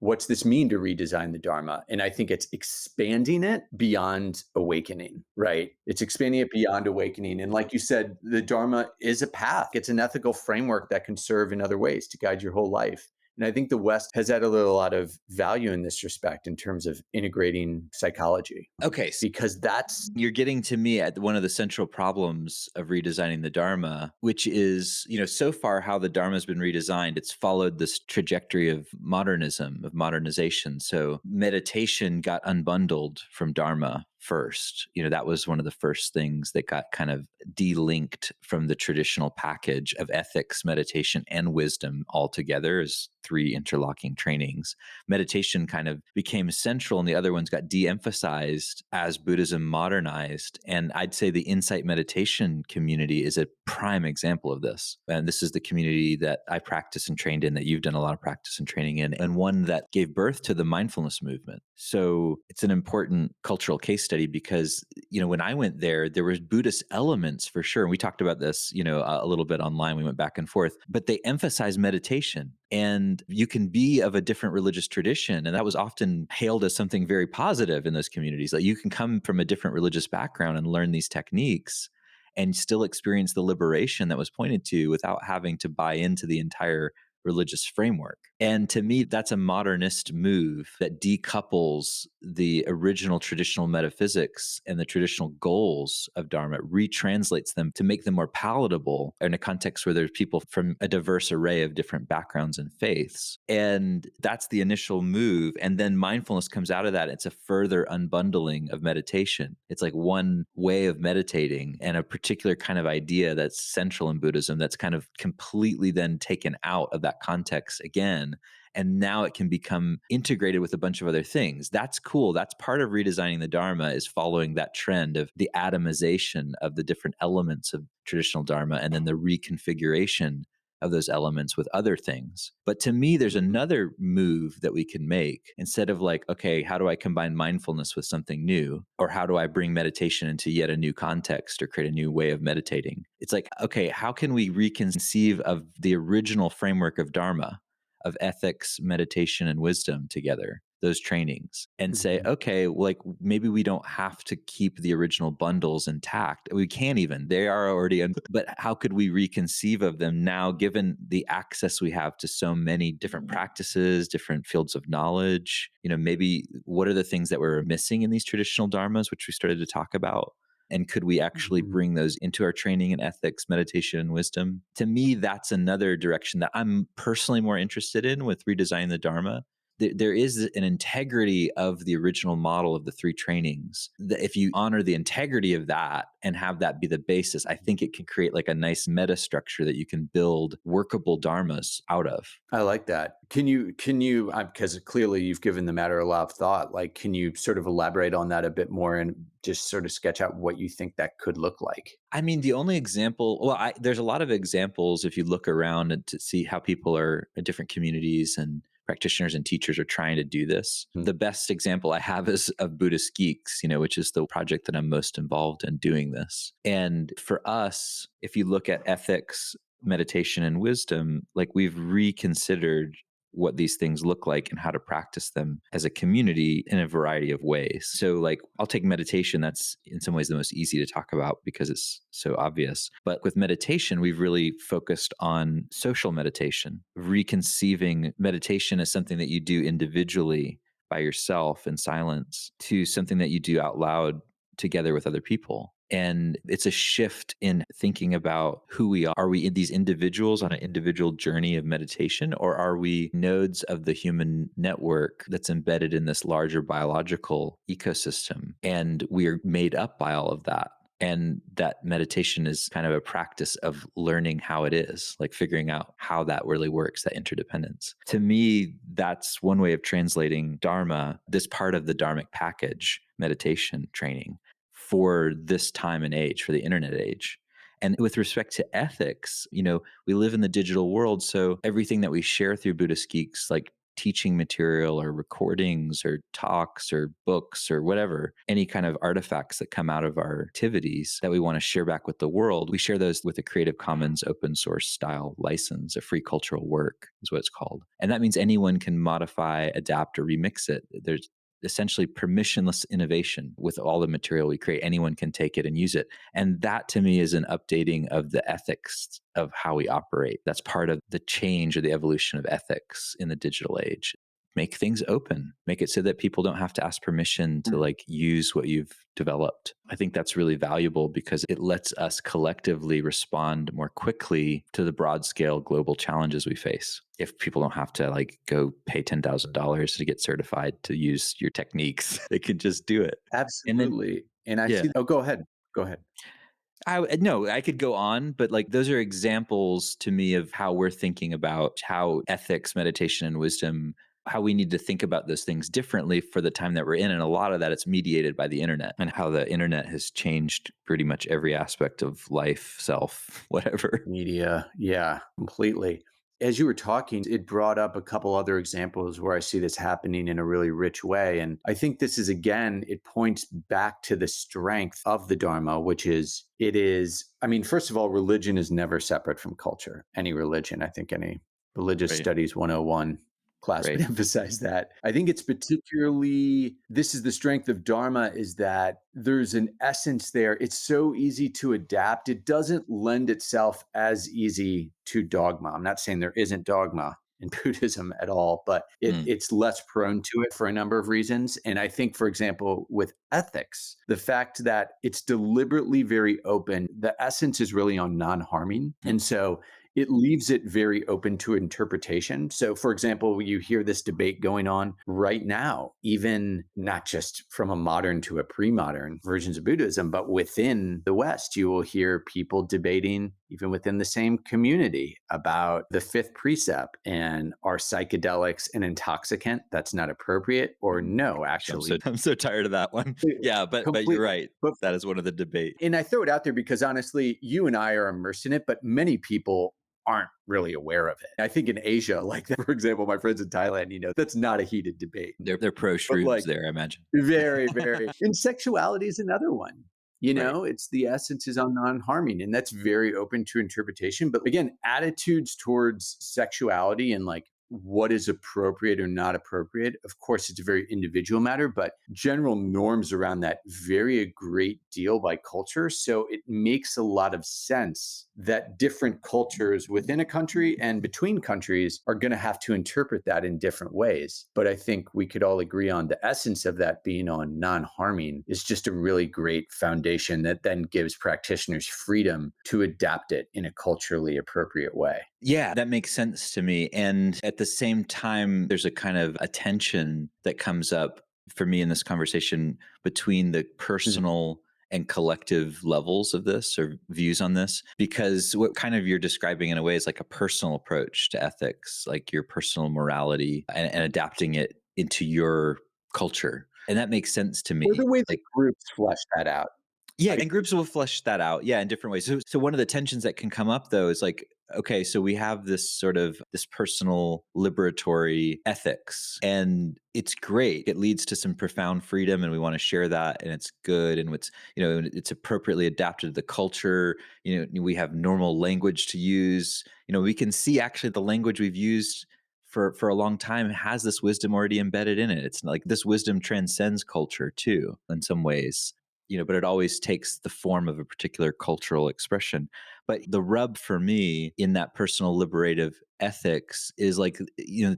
what's this mean to redesign the Dharma? And I think it's expanding it beyond awakening, right? It's expanding it beyond awakening. And like you said, the Dharma is a path. It's an ethical framework that can serve in other ways to guide your whole life. And I think the West has added a lot of value in this respect in terms of integrating psychology, Okay, so because that's you're getting to me at one of the central problems of redesigning the Dharma, which is, so far how the Dharma has been redesigned, it's followed this trajectory of modernism, of modernization. So meditation got unbundled from Dharma first. That was one of the first things that got kind of delinked from the traditional package of ethics, meditation, and wisdom all together as three interlocking trainings. Meditation kind of became central and the other ones got de-emphasized as Buddhism modernized. And I'd say the insight meditation community is a prime example of this. And this is the community that I practice and trained in, that you've done a lot of practice and training in, and one that gave birth to the mindfulness movement. So it's an important cultural case study because, when I went there was Buddhist elements for sure. And we talked about this, a little bit online. We went back and forth, but they emphasize meditation. And you can be of a different religious tradition. And that was often hailed as something very positive in those communities. Like you can come from a different religious background and learn these techniques and still experience the liberation that was pointed to without having to buy into the entire religious framework. And to me, that's a modernist move that decouples the original traditional metaphysics and the traditional goals of Dharma, retranslates them to make them more palatable in a context where there's people from a diverse array of different backgrounds and faiths. And that's the initial move. And then mindfulness comes out of that. It's a further unbundling of meditation. It's like one way of meditating and a particular kind of idea that's central in Buddhism that's kind of completely then taken out of that context again. And now it can become integrated with a bunch of other things. That's cool. That's part of redesigning the Dharma, is following that trend of the atomization of the different elements of traditional Dharma and then the reconfiguration of those elements with other things. But to me, there's another move that we can make. Instead of like, okay, how do I combine mindfulness with something new? Or how do I bring meditation into yet a new context or create a new way of meditating? It's like, okay, how can we reconceive of the original framework of Dharma, of ethics, meditation, and wisdom together, those trainings, and say, okay, like maybe we don't have to keep the original bundles intact. We can't even, they are already, but how could we reconceive of them now, given the access we have to so many different practices, different fields of knowledge? Maybe what are the things that we're missing in these traditional dharmas, which we started to talk about? And could we actually bring those into our training in ethics, meditation, and wisdom? To me, that's another direction that I'm personally more interested in with redesigning the Dharma. There is an integrity of the original model of the three trainings. That if you honor the integrity of that and have that be the basis, I think it can create like a nice meta structure that you can build workable dharmas out of. I like that. Can you, because clearly you've given the matter a lot of thought, like, can you sort of elaborate on that a bit more and just sort of sketch out what you think that could look like? I mean, the only example, well, there's a lot of examples if you look around and to see how people are in different communities and practitioners and teachers are trying to do this. The best example I have is of Buddhist Geeks, which is the project that I'm most involved in doing this. And for us, if you look at ethics, meditation, and wisdom, like we've reconsidered what these things look like and how to practice them as a community in a variety of ways. So like I'll take meditation. That's in some ways the most easy to talk about because it's so obvious. But with meditation, we've really focused on social meditation, reconceiving meditation as something that you do individually by yourself in silence to something that you do out loud together with other people. And it's a shift in thinking about who we are. Are we these individuals on an individual journey of meditation, or are we nodes of the human network that's embedded in this larger biological ecosystem? And we are made up by all of that. And that meditation is kind of a practice of learning how it is, like figuring out how that really works, that interdependence. To me, that's one way of translating Dharma, this part of the Dharmic package, meditation training, for this time and age, for the internet age. And with respect to ethics, we live in the digital world. So everything that we share through Buddhist Geeks, like teaching material or recordings or talks or books or whatever, any kind of artifacts that come out of our activities that we want to share back with the world, we share those with a Creative Commons open source style license, a free cultural work is what it's called. And that means anyone can modify, adapt, or remix it. There's essentially permissionless innovation with all the material we create. Anyone can take it and use it. And that to me is an updating of the ethics of how we operate. That's part of the change or the evolution of ethics in the digital age. Make things open, make it so that people don't have to ask permission to like use what you've developed. I think that's really valuable because it lets us collectively respond more quickly to the broad scale global challenges we face. If people don't have to like go pay $10,000 to get certified to use your techniques, they can just do it. Absolutely. And I see, go ahead. Go ahead. I could go on, but like those are examples to me of how we're thinking about how ethics, meditation, and wisdom, how we need to think about those things differently for the time that we're in. And a lot of that it's mediated by the internet and how the internet has changed pretty much every aspect of life, self, whatever. Media. Yeah, completely. As you were talking, it brought up a couple other examples where I see this happening in a really rich way. And I think this is, again, it points back to the strength of the Dharma, which is, first of all, religion is never separate from culture. Any religion, I think any religious studies 101 class would Right. emphasize that. I think it's particularly, this is the strength of Dharma, is that there's an essence there. It's so easy to adapt. It doesn't lend itself as easy to dogma. I'm not saying there isn't dogma in Buddhism at all, but it's less prone to it for a number of reasons. And I think, for example, with ethics, the fact that it's deliberately very open, the essence is really on non-harming. And so it leaves it very open to interpretation. So, for example, you hear this debate going on right now, even not just from a modern to a pre-modern versions of Buddhism, but within the West, you will hear people debating, even within the same community, about the fifth precept and are psychedelics an intoxicant that's not appropriate, or no, actually. I'm so tired of that one. Yeah, but you're right. But That is one of the debate. and I throw it out there because honestly, you and I are immersed in it, but many people aren't really aware of it. I think in Asia, like for example, my friends in Thailand, that's not a heated debate. They're pro But shrooms like there, I imagine. very, very. And sexuality is another one. Right. It's the essence is on non-harming, and that's very open to interpretation. But again, attitudes towards sexuality and like what is appropriate or not appropriate, of course, it's a very individual matter, but general norms around that vary a great deal by culture. So it makes a lot of sense that different cultures within a country and between countries are going to have to interpret that in different ways. But I think we could all agree on the essence of that being on non-harming is just a really great foundation that then gives practitioners freedom to adapt it in a culturally appropriate way. Yeah, that makes sense to me. And at the same time, there's a kind of a tension that comes up for me in this conversation between the personal and collective levels of this or views on this, because what kind of you're describing in a way is like a personal approach to ethics, like your personal morality and adapting it into your culture. And that makes sense to me. Or the way that Like, groups flesh that out. yeah, Like, and groups will flesh that out, yeah, in different ways. So one of the tensions that can come up though is like, okay, so we have this sort of this personal liberatory ethics, and it's great. It leads to some profound freedom, and we want to share that, and it's good, and it's appropriately adapted to the culture. We have normal language to use. We can see actually the language we've used for a long time has this wisdom already embedded in it. It's like this wisdom transcends culture too, in some ways. But it always takes the form of a particular cultural expression. But the rub for me in that personal liberative ethics is like,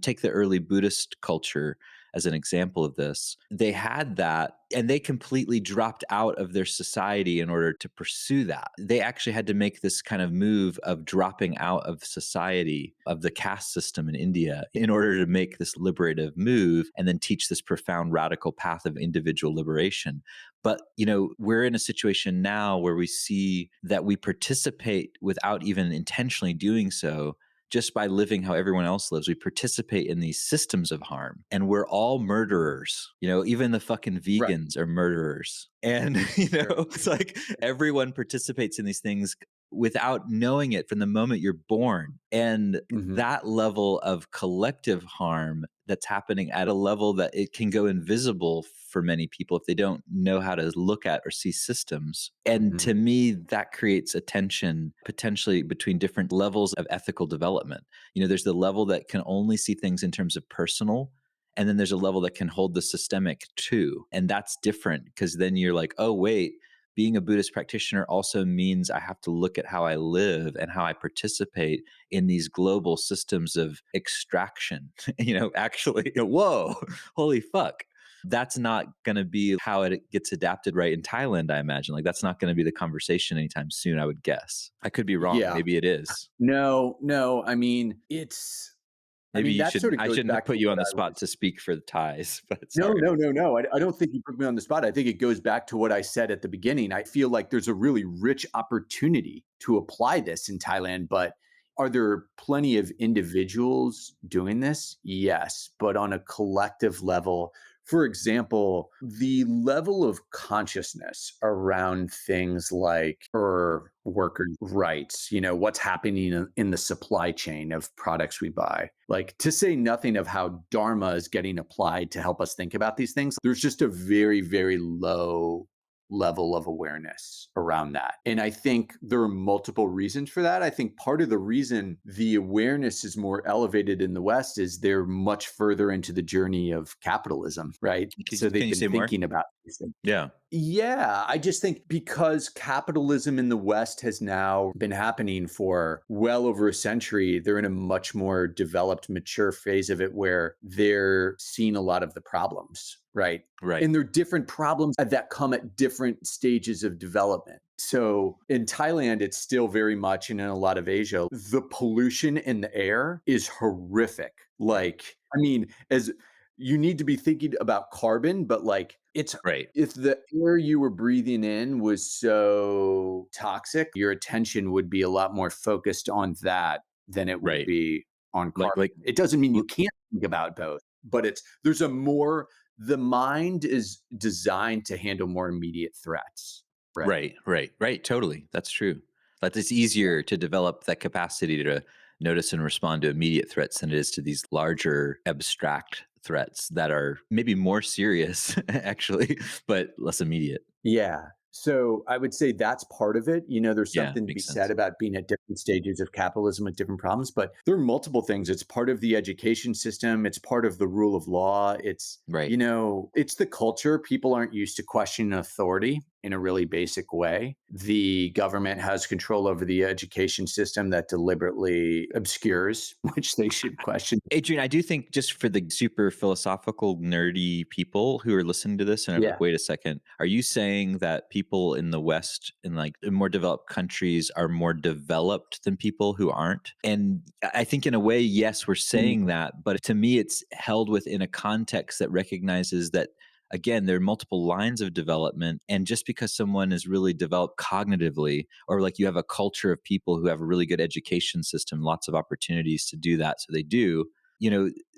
take the early Buddhist culture as an example of this. They had that and they completely dropped out of their society in order to pursue that. They actually had to make this kind of move of dropping out of society, of the caste system in India, in order to make this liberative move and then teach this profound radical path of individual liberation. But, we're in a situation now where we see that we participate without even intentionally doing so. Just by living how everyone else lives, we participate in these systems of harm, and we're all murderers. Even the fucking vegans are murderers. And, it's like everyone participates in these things without knowing it from the moment you're born. And that level of collective harm that's happening at a level that it can go invisible for many people if they don't know how to look at or see systems. And to me, that creates a tension potentially between different levels of ethical development. There's the level that can only see things in terms of personal, and then there's a level that can hold the systemic too. And that's different because then you're like, oh, wait, being a Buddhist practitioner also means I have to look at how I live and how I participate in these global systems of extraction. Actually, whoa, holy fuck. That's not going to be how it gets adapted right in Thailand, I imagine. Like that's not going to be the conversation anytime soon, I would guess. I could be wrong. Yeah. Maybe it is. No. I mean, I shouldn't have put you on the spot to speak for the Thais, but No. sorry. I don't think you put me on the spot. I think it goes back to what I said at the beginning. I feel like there's a really rich opportunity to apply this in Thailand, but are there plenty of individuals doing this? Yes, but on a collective level. For example, the level of consciousness around things like for workers' rights, what's happening in the supply chain of products we buy, like to say nothing of how Dharma is getting applied to help us think about these things. There's just a very, very low level of awareness around that. And I think there are multiple reasons for that. I think part of the reason the awareness is more elevated in the West is they're much further into the journey of capitalism, right? So Can they've you been say more? thinking about these things. Yeah. Yeah, I just think because capitalism in the West has now been happening for well over a century, they're in a much more developed, mature phase of it where they're seeing a lot of the problems, right? Right. And they're different problems that come at different stages of development. So in Thailand, it's still very much, and in a lot of Asia, the pollution in the air is horrific. Like, I mean, as you need to be thinking about carbon, but like it's Right. if the air you were breathing in was so toxic, your attention would be a lot more focused on that than it would Right. be on Like carbon. It doesn't mean you can't think about both, but the mind is designed to handle more immediate threats. Right. right. Totally. That's true. That it's easier to develop that capacity to notice and respond to immediate threats than it is to these larger abstract threats that are maybe more serious, actually, but less immediate. Yeah. So I would say that's part of it. There's Yeah, something to be makes said sense. about being at different stages of capitalism with different problems, but there are multiple things. It's part of the education system. It's part of the rule of law. Right. It's the culture. People aren't used to questioning authority in a really basic way. The government has control over the education system that deliberately obscures, which they should question. Adrian, I do think just for the super philosophical, nerdy people who are listening to this and are like, Yeah. wait a second, are you saying that people in the West, in more developed countries, are more developed than people who aren't? And I think in a way, yes, we're saying that, but to me, it's held within a context that recognizes that, again, there are multiple lines of development. And just because someone is really developed cognitively, or like you have a culture of people who have a really good education system, lots of opportunities to do that, so they do,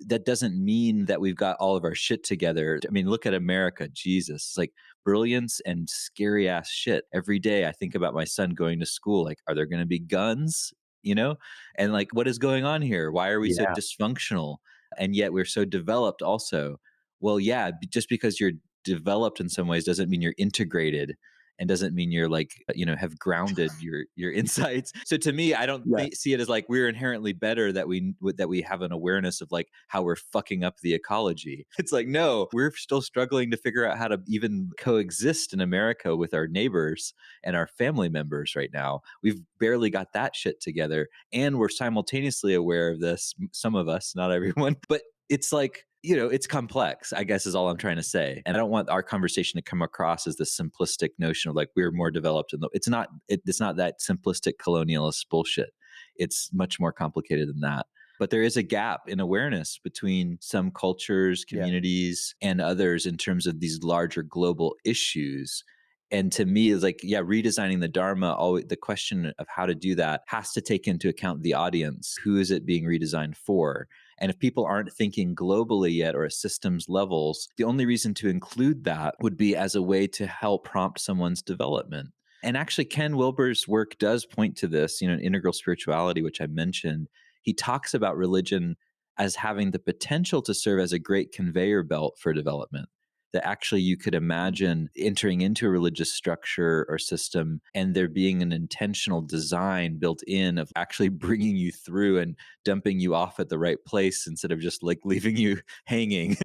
that doesn't mean that we've got all of our shit together. I mean, look at America, Jesus. It's like brilliance and scary ass shit. Every day I think about my son going to school. Like, are there going to be guns? And like, what is going on here? Why are we so Yeah. dysfunctional? And yet we're so developed also. Well, yeah, just because you're developed in some ways doesn't mean you're integrated, and doesn't mean you're like, have grounded your insights. So to me, I don't Yeah. see it as like we're inherently better that we have an awareness of like how we're fucking up the ecology. It's like, no, we're still struggling to figure out how to even coexist in America with our neighbors and our family members right now. We've barely got that shit together, and we're simultaneously aware of this, some of us, not everyone, but it's like, it's complex, I guess, is all I'm trying to say. And I don't want our conversation to come across as this simplistic notion of like we're more developed. It's not that simplistic colonialist bullshit. It's much more complicated than that. But there is a gap in awareness between some cultures, Yeah. communities, and others in terms of these larger global issues. And to me, it's like, yeah, redesigning the Dharma, always, the question of how to do that has to take into account the audience. Who is it being redesigned for? And if people aren't thinking globally yet or at systems levels, the only reason to include that would be as a way to help prompt someone's development. And actually, Ken Wilber's work does point to this, integral spirituality, which I mentioned. He talks about religion as having the potential to serve as a great conveyor belt for development. That actually you could imagine entering into a religious structure or system and there being an intentional design built in of actually bringing you through and dumping you off at the right place instead of just like leaving you hanging,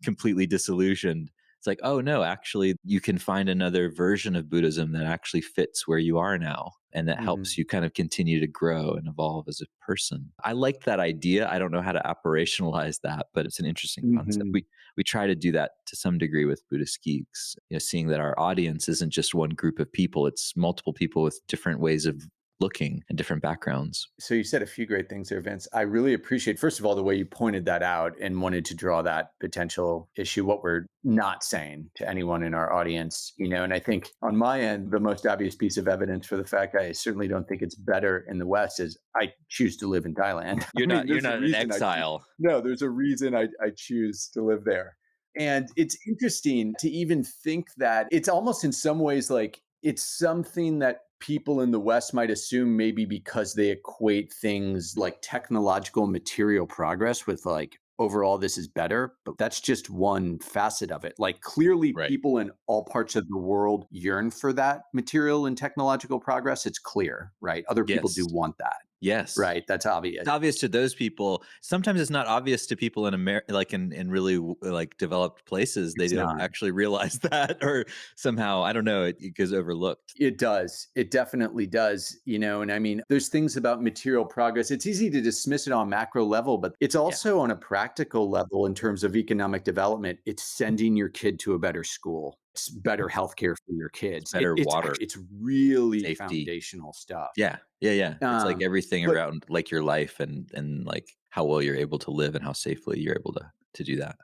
completely disillusioned. It's like, oh no, actually you can find another version of Buddhism that actually fits where you are now and that helps you kind of continue to grow and evolve as a person. I like that idea. I don't know how to operationalize that, but it's an interesting concept. Mm-hmm. We try to do that to some degree with Buddhist geeks, seeing that our audience isn't just one group of people, it's multiple people with different ways of looking and different backgrounds. So you said a few great things there, Vince. I really appreciate, first of all, the way you pointed that out and wanted to draw that potential issue, what we're not saying to anyone in our audience, and I think on my end, the most obvious piece of evidence for the fact I certainly don't think it's better in the West is I choose to live in Thailand. You're not There's a in reason exile. no, there's a reason I choose to live there. And it's interesting to even think that it's almost in some ways like it's something that people in the West might assume maybe because they equate things like technological material progress with like overall this is better, but that's just one facet of it. Like clearly Right. people in all parts of the world yearn for that material and technological progress. It's clear, right? Other people do Yes. want that, Yes. right? That's obvious. It's obvious to those people. Sometimes it's not obvious to people in America, like in really like developed places. They It's don't not. actually realize that, or somehow, I don't know, it goes overlooked. It does. It definitely does. And I mean, there's things about material progress. It's easy to dismiss it on macro level, but it's Yeah. also on a practical level in terms of economic development. It's sending your kid to a better school. It's better healthcare for your kids. Better water, It's really safety. foundational stuff. Yeah. Yeah. Yeah. It's like everything But around like your life and like how well you're able to live and how safely you're able to do that.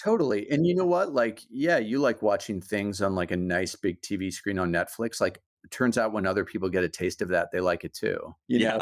totally. And you know what? Like, yeah, you like watching things on like a nice big TV screen on Netflix. Like, it turns out when other people get a taste of that, they like it too. Yeah.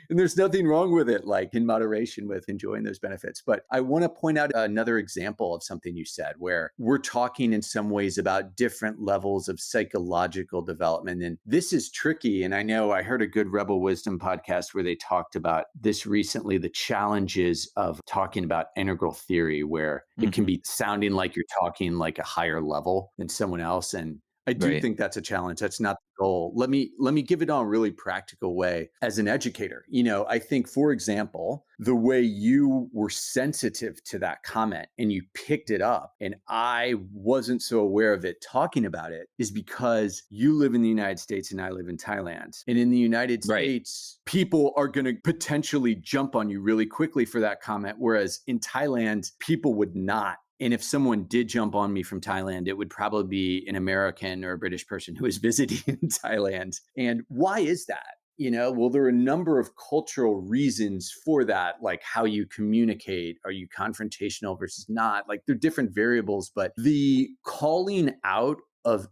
And there's nothing wrong with it, like in moderation with enjoying those benefits. But I want to point out another example of something you said where we're talking in some ways about different levels of psychological development. And this is tricky. And I know I heard a good Rebel Wisdom podcast where they talked about this recently, the challenges of talking about integral theory, where it can Mhm. be sounding like you're talking like a higher level than someone else. And I do Right. think that's a challenge. That's not the goal. Let me give it on a really practical way as an educator. I think, for example, the way you were sensitive to that comment and you picked it up, and I wasn't so aware of it talking about it, is because you live in the United States and I live in Thailand. And in the United Right. States, people are going to potentially jump on you really quickly for that comment, whereas in Thailand, people would not. And if someone did jump on me from Thailand, it would probably be an American or a British person who is visiting in Thailand. And why is that? Well, there are a number of cultural reasons for that, like how you communicate. Are you confrontational versus not? Like, there are different variables, but the calling out of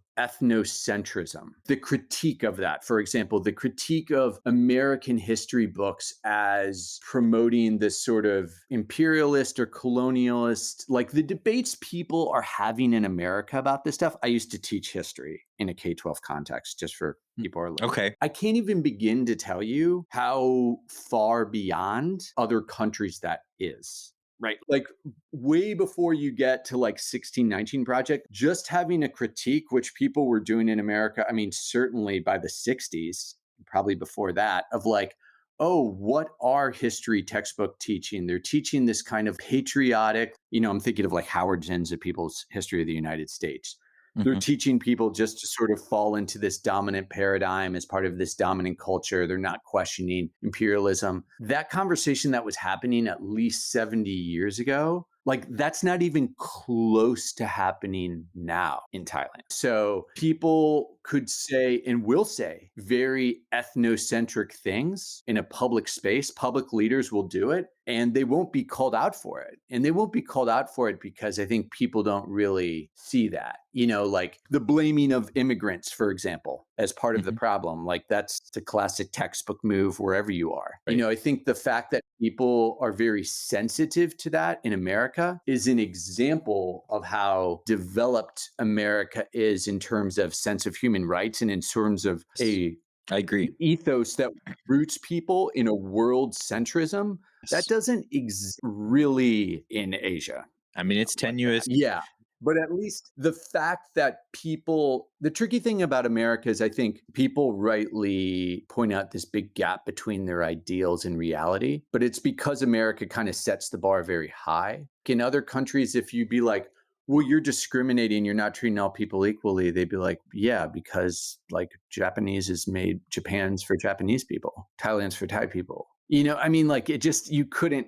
ethnocentrism, the critique of that, for example, the critique of American history books as promoting this sort of imperialist or colonialist, like the debates people are having in America about this stuff. I used to teach history in a K-12 context, just for people who are listening. Okay. I can't even begin to tell you how far beyond other countries that is. Right. Like way before you get to like 1619 Project, just having a critique, which people were doing in America, I mean, certainly by the 60s, probably before that, of like, oh, what are history textbook teaching? They're teaching this kind of patriotic, I'm thinking of like Howard Zinn's A People's History of the United States. They're Mhm. teaching people just to sort of fall into this dominant paradigm as part of this dominant culture. They're not questioning imperialism. That conversation that was happening at least 70 years ago, like that's not even close to happening now in Thailand. So people could say and will say very ethnocentric things in a public space. Public leaders will do it and they won't be called out for it. And they won't be called out for it because I think people don't really see that. Like the blaming of immigrants, for example, as part of the Mhm. problem. Like that's the classic textbook move wherever you are. Right. I think the fact that people are very sensitive to that in America is an example of how developed America is in terms of sense of human rights and in terms of Yes. I agree. ethos that roots people in a world centrism that Yes. doesn't exist really in Asia I mean, it's like that. tenuous. Yeah. But at least the fact that the tricky thing about America is I think people rightly point out this big gap between their ideals and reality, but it's because America kind of sets the bar very high. In other countries, if you be like, well, you're discriminating, you're not treating all people equally, they'd be like, yeah, because like Japanese is made, Japan's for Japanese people, Thailand's for Thai people. I mean, like it just, you couldn't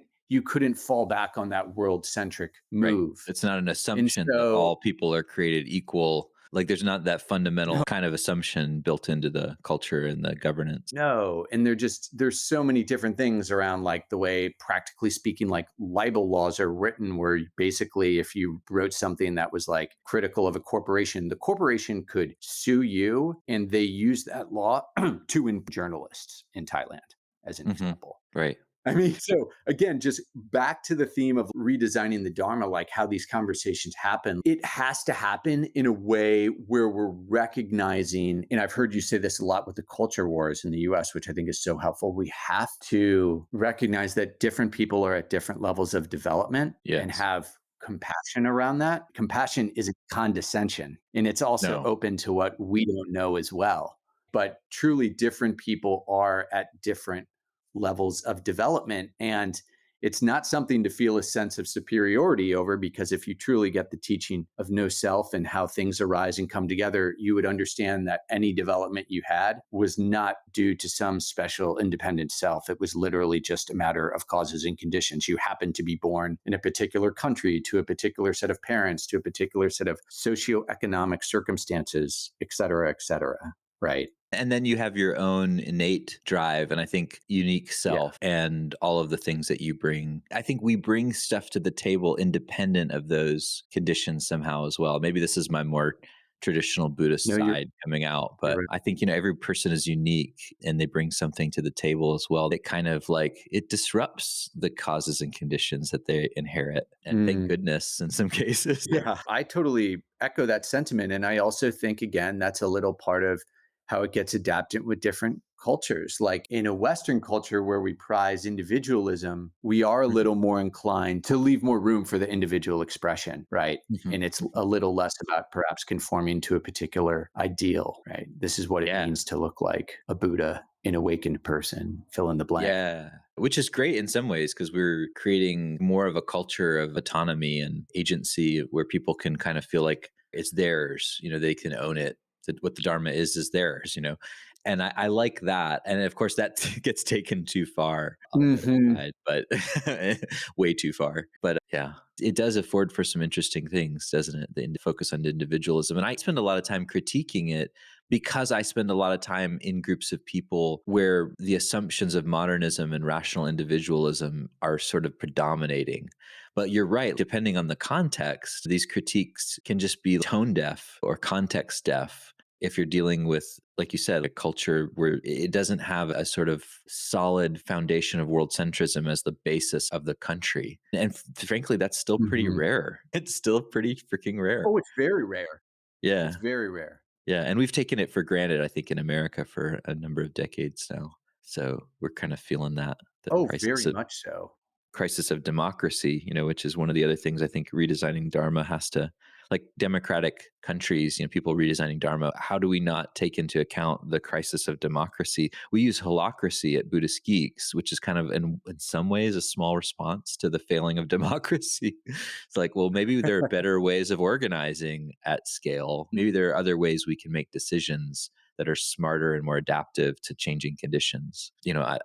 fall back on that world centric Right. move. It's not an And assumption that so, all people are created equal. Like there's not that fundamental no, kind of assumption built into the culture and the governance. no. And there's so many different things around like the way, practically speaking, like libel laws are written, where basically if you wrote something that was like critical of a corporation, the corporation could sue you. And they use that law to journalists in Thailand, as an Mhm. example. Right. I mean, so again, just back to the theme of redesigning the Dharma, like how these conversations happen, it has to happen in a way where we're recognizing, and I've heard you say this a lot with the culture wars in the US, which I think is so helpful. We have to recognize that different people are at different levels of development and Yes. have compassion around that. Compassion isn't condescension, and it's also No. open to what we don't know as well. But truly, different people are at different levels of development. And it's not something to feel a sense of superiority over, because if you truly get the teaching of no self and how things arise and come together, you would understand that any development you had was not due to some special independent self. It was literally just a matter of causes and conditions. You happened to be born in a particular country, to a particular set of parents, to a particular set of socioeconomic circumstances, et cetera, right? And then you have your own innate drive and I think unique Yeah. self and all of the things that you bring. I think we bring stuff to the table independent of those conditions somehow as well. Maybe this is my more traditional Buddhist No, side coming out, you're but right. I think, every person is unique and they bring something to the table as well. It kind of like it disrupts the causes and conditions that they inherit. And thank Mm. goodness in some cases. Yeah, I totally echo that sentiment. And I also think, again, that's a little part of how it gets adapted with different cultures. Like in a Western culture where we prize individualism, we are a Mhm. little more inclined to leave more room for the individual expression, right? Mhm. And it's a little less about perhaps conforming to a particular ideal, right? This is what it Yeah. means to look like a Buddha, an awakened person, fill in the blank. Yeah, which is great in some ways because we're creating more of a culture of autonomy and agency where people can kind of feel like it's theirs. They can own it. That what the Dharma is theirs. And I like that. And of course, that gets taken too far on the other Hmm. side, but way too far. But yeah, it does afford for some interesting things, doesn't it? The focus on individualism. And I spend a lot of time critiquing it because I spend a lot of time in groups of people where the assumptions of modernism and rational individualism are sort of predominating. But you're right, depending on the context, these critiques can just be tone deaf or context deaf. If you're dealing with, like you said, a culture where it doesn't have a sort of solid foundation of world centrism as the basis of the country. And frankly, that's still pretty Hmm. rare. It's still pretty freaking rare. Oh, it's very rare. Yeah. It's very rare. Yeah, and we've taken it for granted, I think, in America for a number of decades now. So we're kind of feeling that the Oh, crisis very of much so. democracy, which is one of the other things I think redesigning Dharma has to, like democratic countries, people redesigning Dharma. How do we not take into account the crisis of democracy? We use holacracy at Buddhist Geeks, which is kind of in some ways a small response to the failing of democracy. It's like, well, maybe there are better ways of organizing at scale. Maybe there are other ways we can make decisions that are smarter and more adaptive to changing conditions,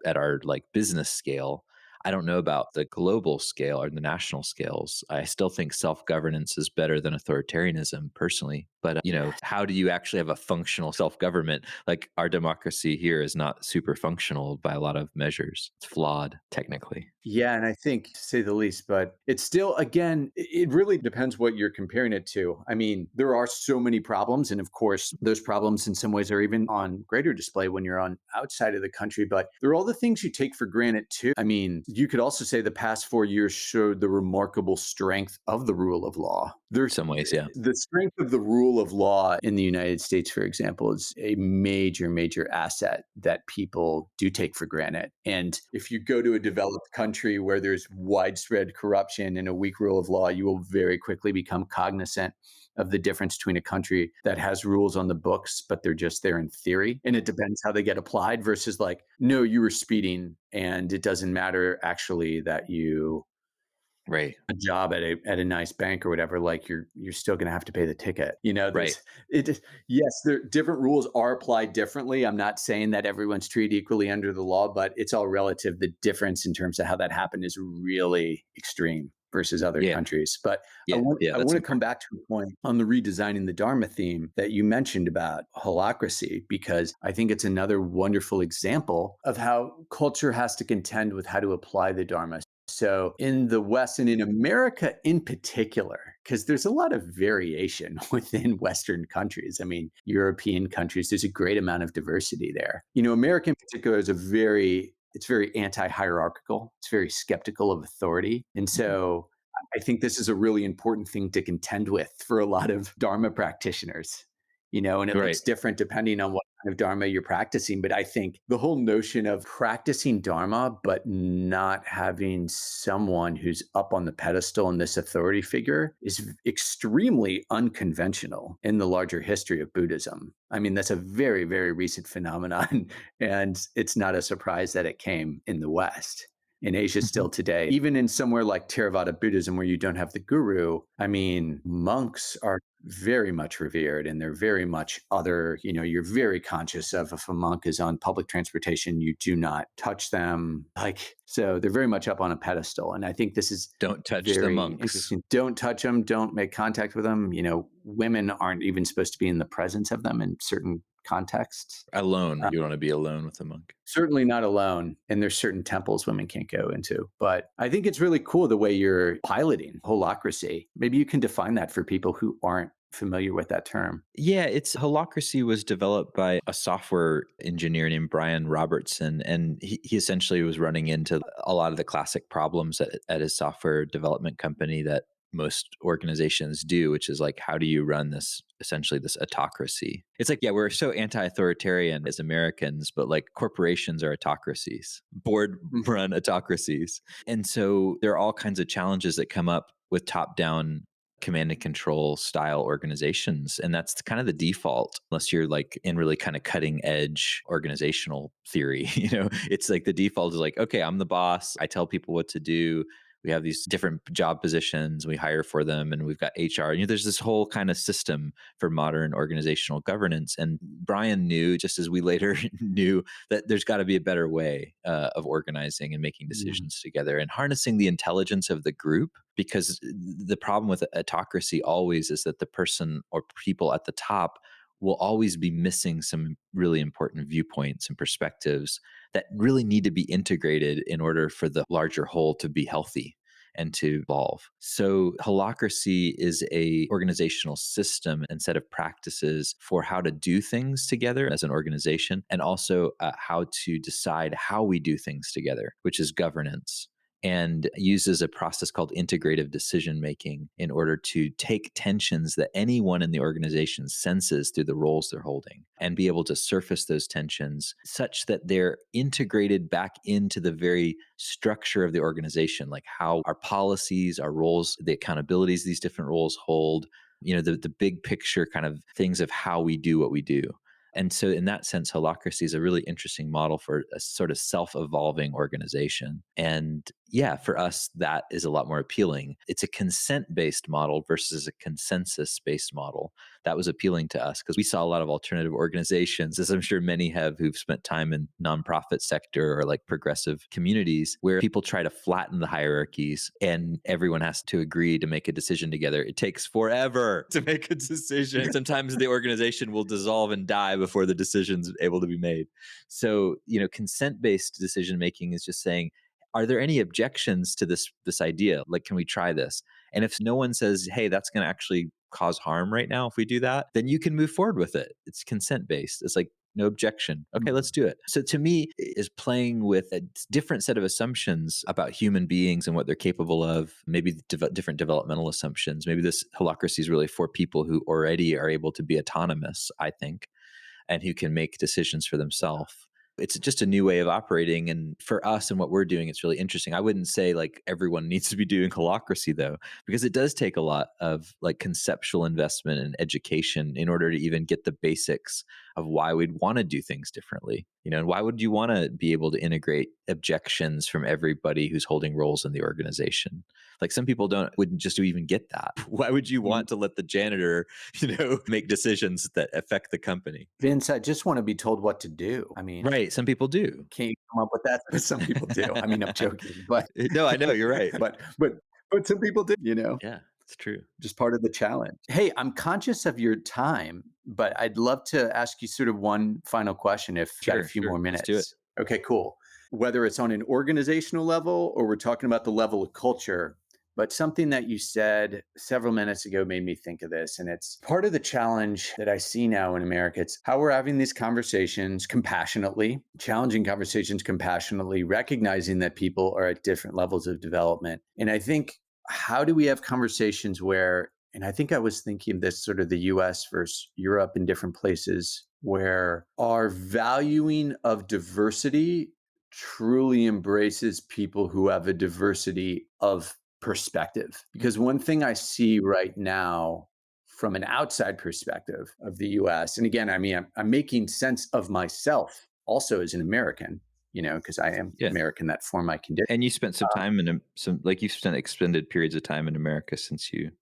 at our like business scale. I don't know about the global scale or the national scales. I still think self-governance is better than authoritarianism personally. But, how do you actually have a functional self-government? Like our democracy here is not super functional by a lot of measures. It's flawed technically. Yeah, and I think, to say the least, but it's still, again, it really depends what you're comparing it to. I mean, there are so many problems. And of course, those problems in some ways are even on greater display when you're on outside of the country, but there are all the things you take for granted too. I mean, you could also say the past 4 years showed the remarkable strength of the rule of law. In There's some ways, yeah. the strength of the rule of law in the United States, for example, is a major, major asset that people do take for granted. And if you go to a developed country where there's widespread corruption and a weak rule of law, you will very quickly become cognizant of the difference between a country that has rules on the books, but they're just there in theory. And it depends how they get applied versus like, no, you were speeding and it doesn't matter actually that you Right. a job at a nice bank or whatever, like you're still going to have to pay the ticket. Right. There's yes, there different rules are applied differently. I'm not saying that everyone's treated equally under the law, but it's all relative. The difference in terms of how that happened is really extreme versus other Yeah. countries. But Yeah. Yeah. I That's want to come important. back to a point on the redesigning the Dharma theme that you mentioned about holacracy, because I think it's another wonderful example of how culture has to contend with how to apply the Dharma. So in the West and in America in particular, because there's a lot of variation within Western countries. I mean, European countries, there's a great amount of diversity there. America in particular is a very it's very anti-hierarchical. It's very skeptical of authority. And so I think this is a really important thing to contend with for a lot of Dharma practitioners, and it Right. looks different depending on what kind of Dharma you're practicing. But I think the whole notion of practicing Dharma, but not having someone who's up on the pedestal in this authority figure is extremely unconventional in the larger history of Buddhism. I mean, that's a very, very recent phenomenon. And it's not a surprise that it came in the West. In Asia still today, even in somewhere like Theravada Buddhism, where you don't have the guru, I mean, monks are very much revered and they're very much other, you're very conscious of if a monk is on public transportation, you do not touch them. So they're very much up on a pedestal. And I think this is Don't touch the very monks. interesting. Don't touch them. Don't make contact with them. Women aren't even supposed to be in the presence of them in certain contexts. Alone. You want to be alone with a monk. Certainly not alone. And there's certain temples women can't go into. But I think it's really cool the way you're piloting holacracy. Maybe you can define that for people who aren't familiar with that term. Yeah, holacracy was developed by a software engineer named Brian Robertson, and he essentially was running into a lot of the classic problems at his software development company that most organizations do, which is like, how do you run this autocracy? It's like, yeah, we're so anti-authoritarian as Americans, but like corporations are autocracies, board run autocracies. And so there are all kinds of challenges that come up with top-down command and control style organizations. And that's kind of the default, unless you're like in really kind of cutting edge organizational theory. It's like the default is like, okay, I'm the boss. I tell people what to do. We have these different job positions, we hire for them, and we've got HR. There's this whole kind of system for modern organizational governance. And Brian knew, just as we later knew, that there's got to be a better way of organizing and making decisions together and harnessing the intelligence of the group. Because the problem with autocracy always is that the person or people at the top will always be missing some really important viewpoints and perspectives that really need to be integrated in order for the larger whole to be healthy and to evolve. So holacracy is a organizational system and set of practices for how to do things together as an organization, and also how to decide how we do things together, which is governance, and uses a process called integrative decision making in order to take tensions that anyone in the organization senses through the roles they're holding and be able to surface those tensions such that they're integrated back into the very structure of the organization, like how our policies, our roles, the accountabilities these different roles hold, the big picture kind of things of how we do what we do. And so in that sense, holacracy is a really interesting model for a sort of self-evolving organization. And yeah, for us, that is a lot more appealing. It's a consent-based model versus a consensus-based model. That was appealing to us because we saw a lot of alternative organizations, as I'm sure many have, who've spent time in nonprofit sector or like progressive communities, where people try to flatten the hierarchies and everyone has to agree to make a decision together. It takes forever to make a decision. Sometimes the organization will dissolve and die before the decision's able to be made. So, consent-based decision making is just saying, are there any objections to this idea? Like, can we try this? And if no one says, hey, that's going to actually cause harm right now if we do that, then you can move forward with it. It's consent-based. It's like, no objection. Okay, let's do it. So to me, is playing with a different set of assumptions about human beings and what they're capable of, maybe different developmental assumptions. Maybe this holacracy is really for people who already are able to be autonomous, I think, and who can make decisions for themselves. It's just a new way of operating. And for us and what we're doing, it's really interesting. I wouldn't say like everyone needs to be doing holacracy though, because it does take a lot of like conceptual investment and education in order to even get the basics of why we'd want to do things differently. And why would you want to be able to integrate objections from everybody who's holding roles in the organization? Like some people wouldn't just even get that. Why would you want to let the janitor, make decisions that affect the company? Vince, I just want to be told what to do. I mean, right. Some people do. Can't you come up with that? Some people do. I mean, I'm joking, but no, I know you're right. but some people do, Yeah, it's true. Just part of the challenge. Hey, I'm conscious of your time, but I'd love to ask you sort of one final question if you've got a few more minutes. Let's do it. Okay, cool. Whether it's on an organizational level or we're talking about the level of culture, But something that you said several minutes ago made me think of this. And it's part of the challenge that I see now in America. It's how we're having these conversations compassionately, challenging conversations compassionately, recognizing that people are at different levels of development. And I think, how do we have conversations where, and I think I was thinking this sort of the US versus Europe in different places, where our valuing of diversity truly embraces people who have a diversity of perspective. Because one thing I see right now from an outside perspective of the US, and again, I mean, I'm making sense of myself also as an American, because I am American, that form my condition. And you spent some time you've spent extended periods of time in America since you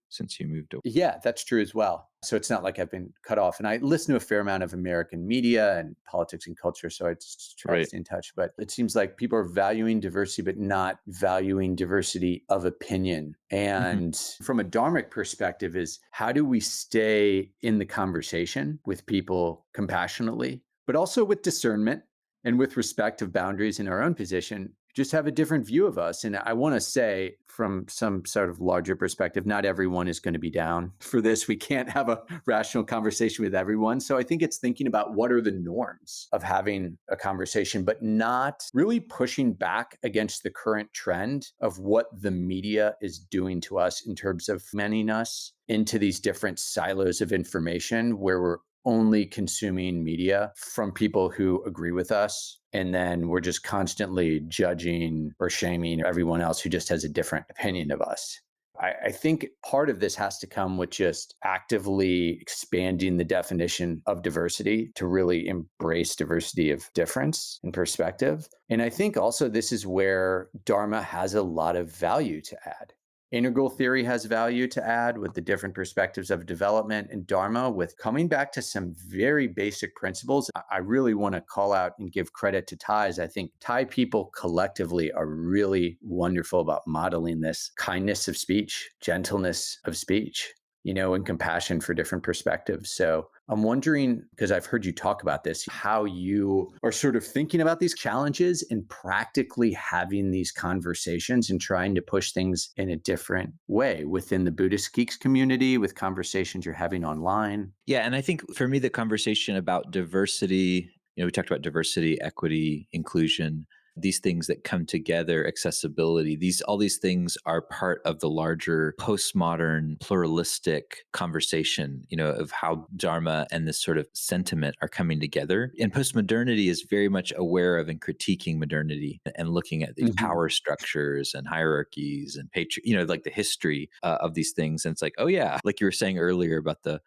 moved over. Yeah, that's true as well. So it's not like I've been cut off. And I listen to a fair amount of American media and politics and culture. So I just try to stay in touch. But it seems like people are valuing diversity, but not valuing diversity of opinion. And from a Dharmic perspective is, how do we stay in the conversation with people compassionately, but also with discernment and with respect of boundaries in our own position, just have a different view of us. And I want to say, from some sort of larger perspective, not everyone is going to be down for this. We can't have a rational conversation with everyone. So I think it's thinking about what are the norms of having a conversation, but not really pushing back against the current trend of what the media is doing to us in terms of manning us into these different silos of information where we're only consuming media from people who agree with us. And then we're just constantly judging or shaming everyone else who just has a different opinion of us. I think part of this has to come with just actively expanding the definition of diversity to really embrace diversity of difference and perspective. And I think also this is where Dharma has a lot of value to add. Integral theory has value to add with the different perspectives of development, and Dharma with coming back to some very basic principles. I really want to call out and give credit to Thais. I think Thai people collectively are really wonderful about modeling this kindness of speech, gentleness of speech, and compassion for different perspectives. So I'm wondering, because I've heard you talk about this, how you are sort of thinking about these challenges and practically having these conversations and trying to push things in a different way within the Buddhist Geeks community, with conversations you're having online. Yeah. And I think for me, the conversation about diversity, we talked about diversity, equity, inclusion, these things that come together, accessibility, all these things are part of the larger postmodern pluralistic conversation, of how Dharma and this sort of sentiment are coming together. And postmodernity is very much aware of and critiquing modernity and looking at these power structures and hierarchies and like the history of these things. And it's like, oh yeah, like you were saying earlier about the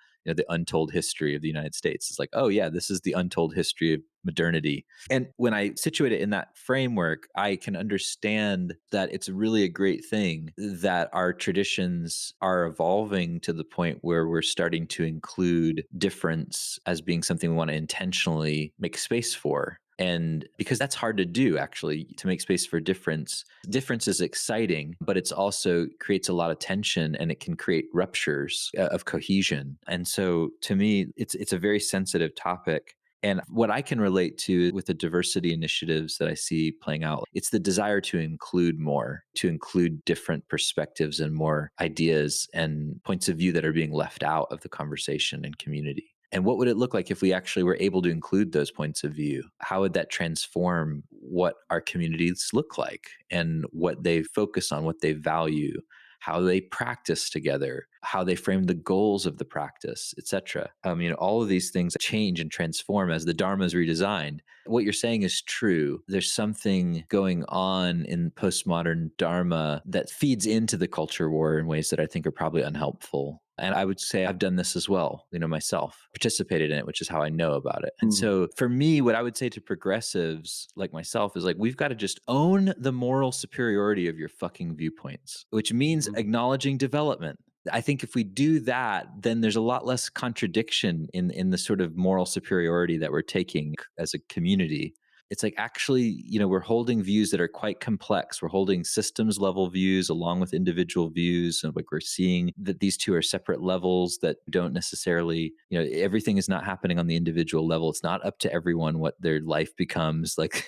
untold history of the United States. It's like, oh yeah, this is the untold history of modernity. And when I situate it in that framework, I can understand that it's really a great thing that our traditions are evolving to the point where we're starting to include difference as being something we want to intentionally make space for. And because that's hard to do, actually, to make space for difference. Difference is exciting, but it's also creates a lot of tension, and it can create ruptures of cohesion. And so to me, it's a very sensitive topic. And what I can relate to with the diversity initiatives that I see playing out, it's the desire to include more, to include different perspectives and more ideas and points of view that are being left out of the conversation and community. And what would it look like if we actually were able to include those points of view? How would that transform what our communities look like and what they focus on, what they value, how they practice together, how they frame the goals of the practice, etc. All of these things change and transform as the Dharma is redesigned. What you're saying is true. There's something going on in postmodern Dharma that feeds into the culture war in ways that I think are probably unhelpful. And I would say I've done this as well, myself, participated in it, which is how I know about it. And so for me, what I would say to progressives like myself is like, we've got to just own the moral superiority of your fucking viewpoints, which means acknowledging development. I think if we do that, then there's a lot less contradiction in the sort of moral superiority that we're taking as a community. It's like, actually, we're holding views that are quite complex. We're holding systems level views along with individual views. And like, we're seeing that these two are separate levels that don't necessarily, everything is not happening on the individual level. It's not up to everyone what their life becomes. Like,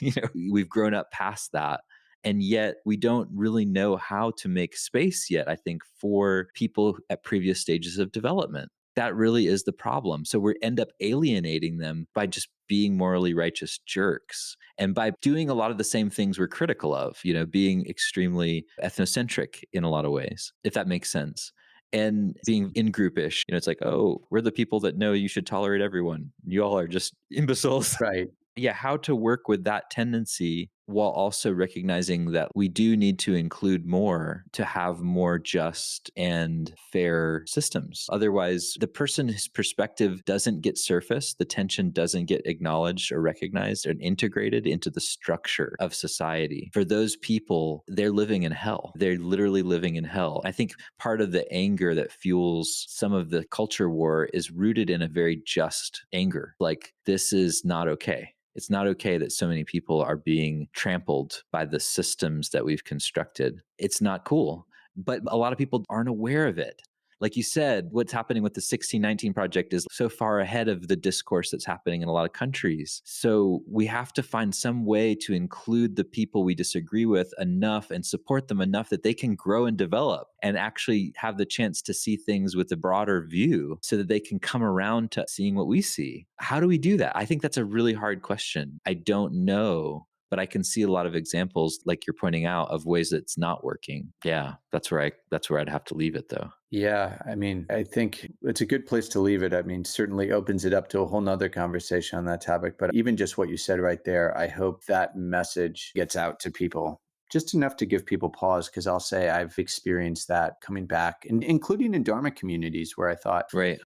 we've grown up past that. And yet we don't really know how to make space yet, I think, for people at previous stages of development. That really is the problem. So we end up alienating them by just being morally righteous jerks and by doing a lot of the same things we're critical of, being extremely ethnocentric in a lot of ways, if that makes sense. And being in groupish, it's like, oh, we're the people that know you should tolerate everyone. You all are just imbeciles. Right. Yeah, how to work with that tendency while also recognizing that we do need to include more to have more just and fair systems. Otherwise, the person's perspective doesn't get surfaced, the tension doesn't get acknowledged or recognized and integrated into the structure of society. For those people, they're living in hell. They're literally living in hell. I think part of the anger that fuels some of the culture war is rooted in a very just anger. Like, this is not okay. It's not okay that so many people are being trampled by the systems that we've constructed. It's not cool. But a lot of people aren't aware of it. Like you said, what's happening with the 1619 Project is so far ahead of the discourse that's happening in a lot of countries. So we have to find some way to include the people we disagree with enough and support them enough that they can grow and develop and actually have the chance to see things with a broader view so that they can come around to seeing what we see. How do we do that? I think that's a really hard question. I don't know. But I can see a lot of examples, like you're pointing out, of ways that it's not working. Yeah, that's where I'd have to leave it, though. Yeah, I mean, I think it's a good place to leave it. I mean, certainly opens it up to a whole nother conversation on that topic. But even just what you said right there, I hope that message gets out to people. Just enough to give people pause, because I'll say I've experienced that coming back, and including in Dharma communities where I thought, Right.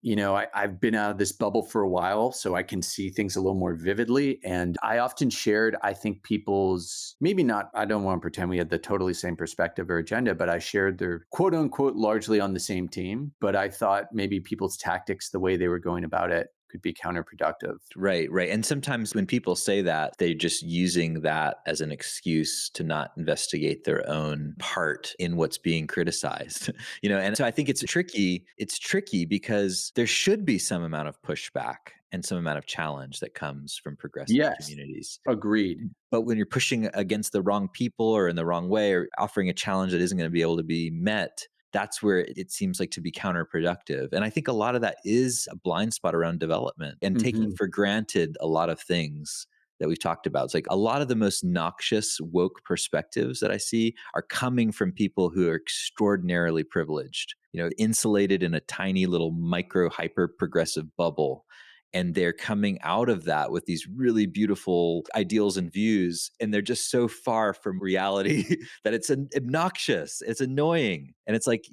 I've been out of this bubble for a while, so I can see things a little more vividly. And I often shared, I think, people's, maybe not, I don't want to pretend we had the totally same perspective or agenda, but I shared their quote unquote largely on the same team. But I thought maybe people's tactics, the way they were going about it, could be counterproductive. Right. And sometimes when people say that, they're just using that as an excuse to not investigate their own part in what's being criticized. And so I think it's tricky. It's tricky because there should be some amount of pushback and some amount of challenge that comes from progressive communities. Agreed. But when you're pushing against the wrong people or in the wrong way or offering a challenge that isn't going to be able to be met, that's where it seems like to be counterproductive. And I think a lot of that is a blind spot around development and taking for granted a lot of things that we've talked about. It's like a lot of the most noxious woke perspectives that I see are coming from people who are extraordinarily privileged, insulated in a tiny little micro hyper progressive bubble. And they're coming out of that with these really beautiful ideals and views. And they're just so far from reality that it's obnoxious. It's annoying. And it's like,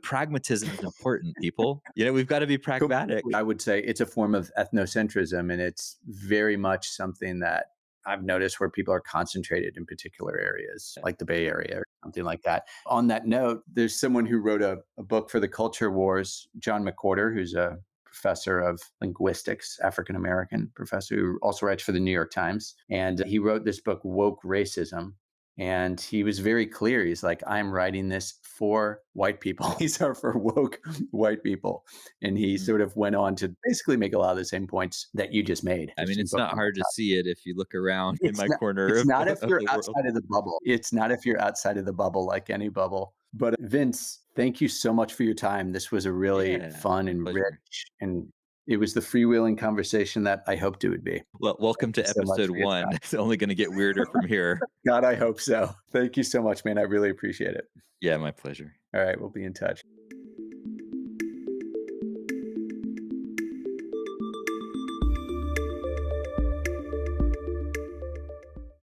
pragmatism is important, people. We've got to be pragmatic. I would say it's a form of ethnocentrism, and it's very much something that I've noticed where people are concentrated in particular areas, like the Bay Area or something like that. On that note, there's someone who wrote a book for the culture wars, John McWhorter, who's a professor of linguistics, African-American professor who also writes for the New York Times. And he wrote this book, Woke Racism. And he was very clear. He's like, I'm writing this for white people. These are for woke white people. And he sort of went on to basically make a lot of the same points that you just made. I mean, it's not hard to see it if you look around in my corner. It's not if you're the outside world. of the bubble. It's not if you're outside of the bubble, like any bubble. But Vince, thank you so much for your time. This was a really fun and rich, and it was the freewheeling conversation that I hoped it would be. Well, welcome to episode 1. It's only going to get weirder from here. God, I hope so. Thank you so much, man. I really appreciate it. Yeah, my pleasure. All right, we'll be in touch.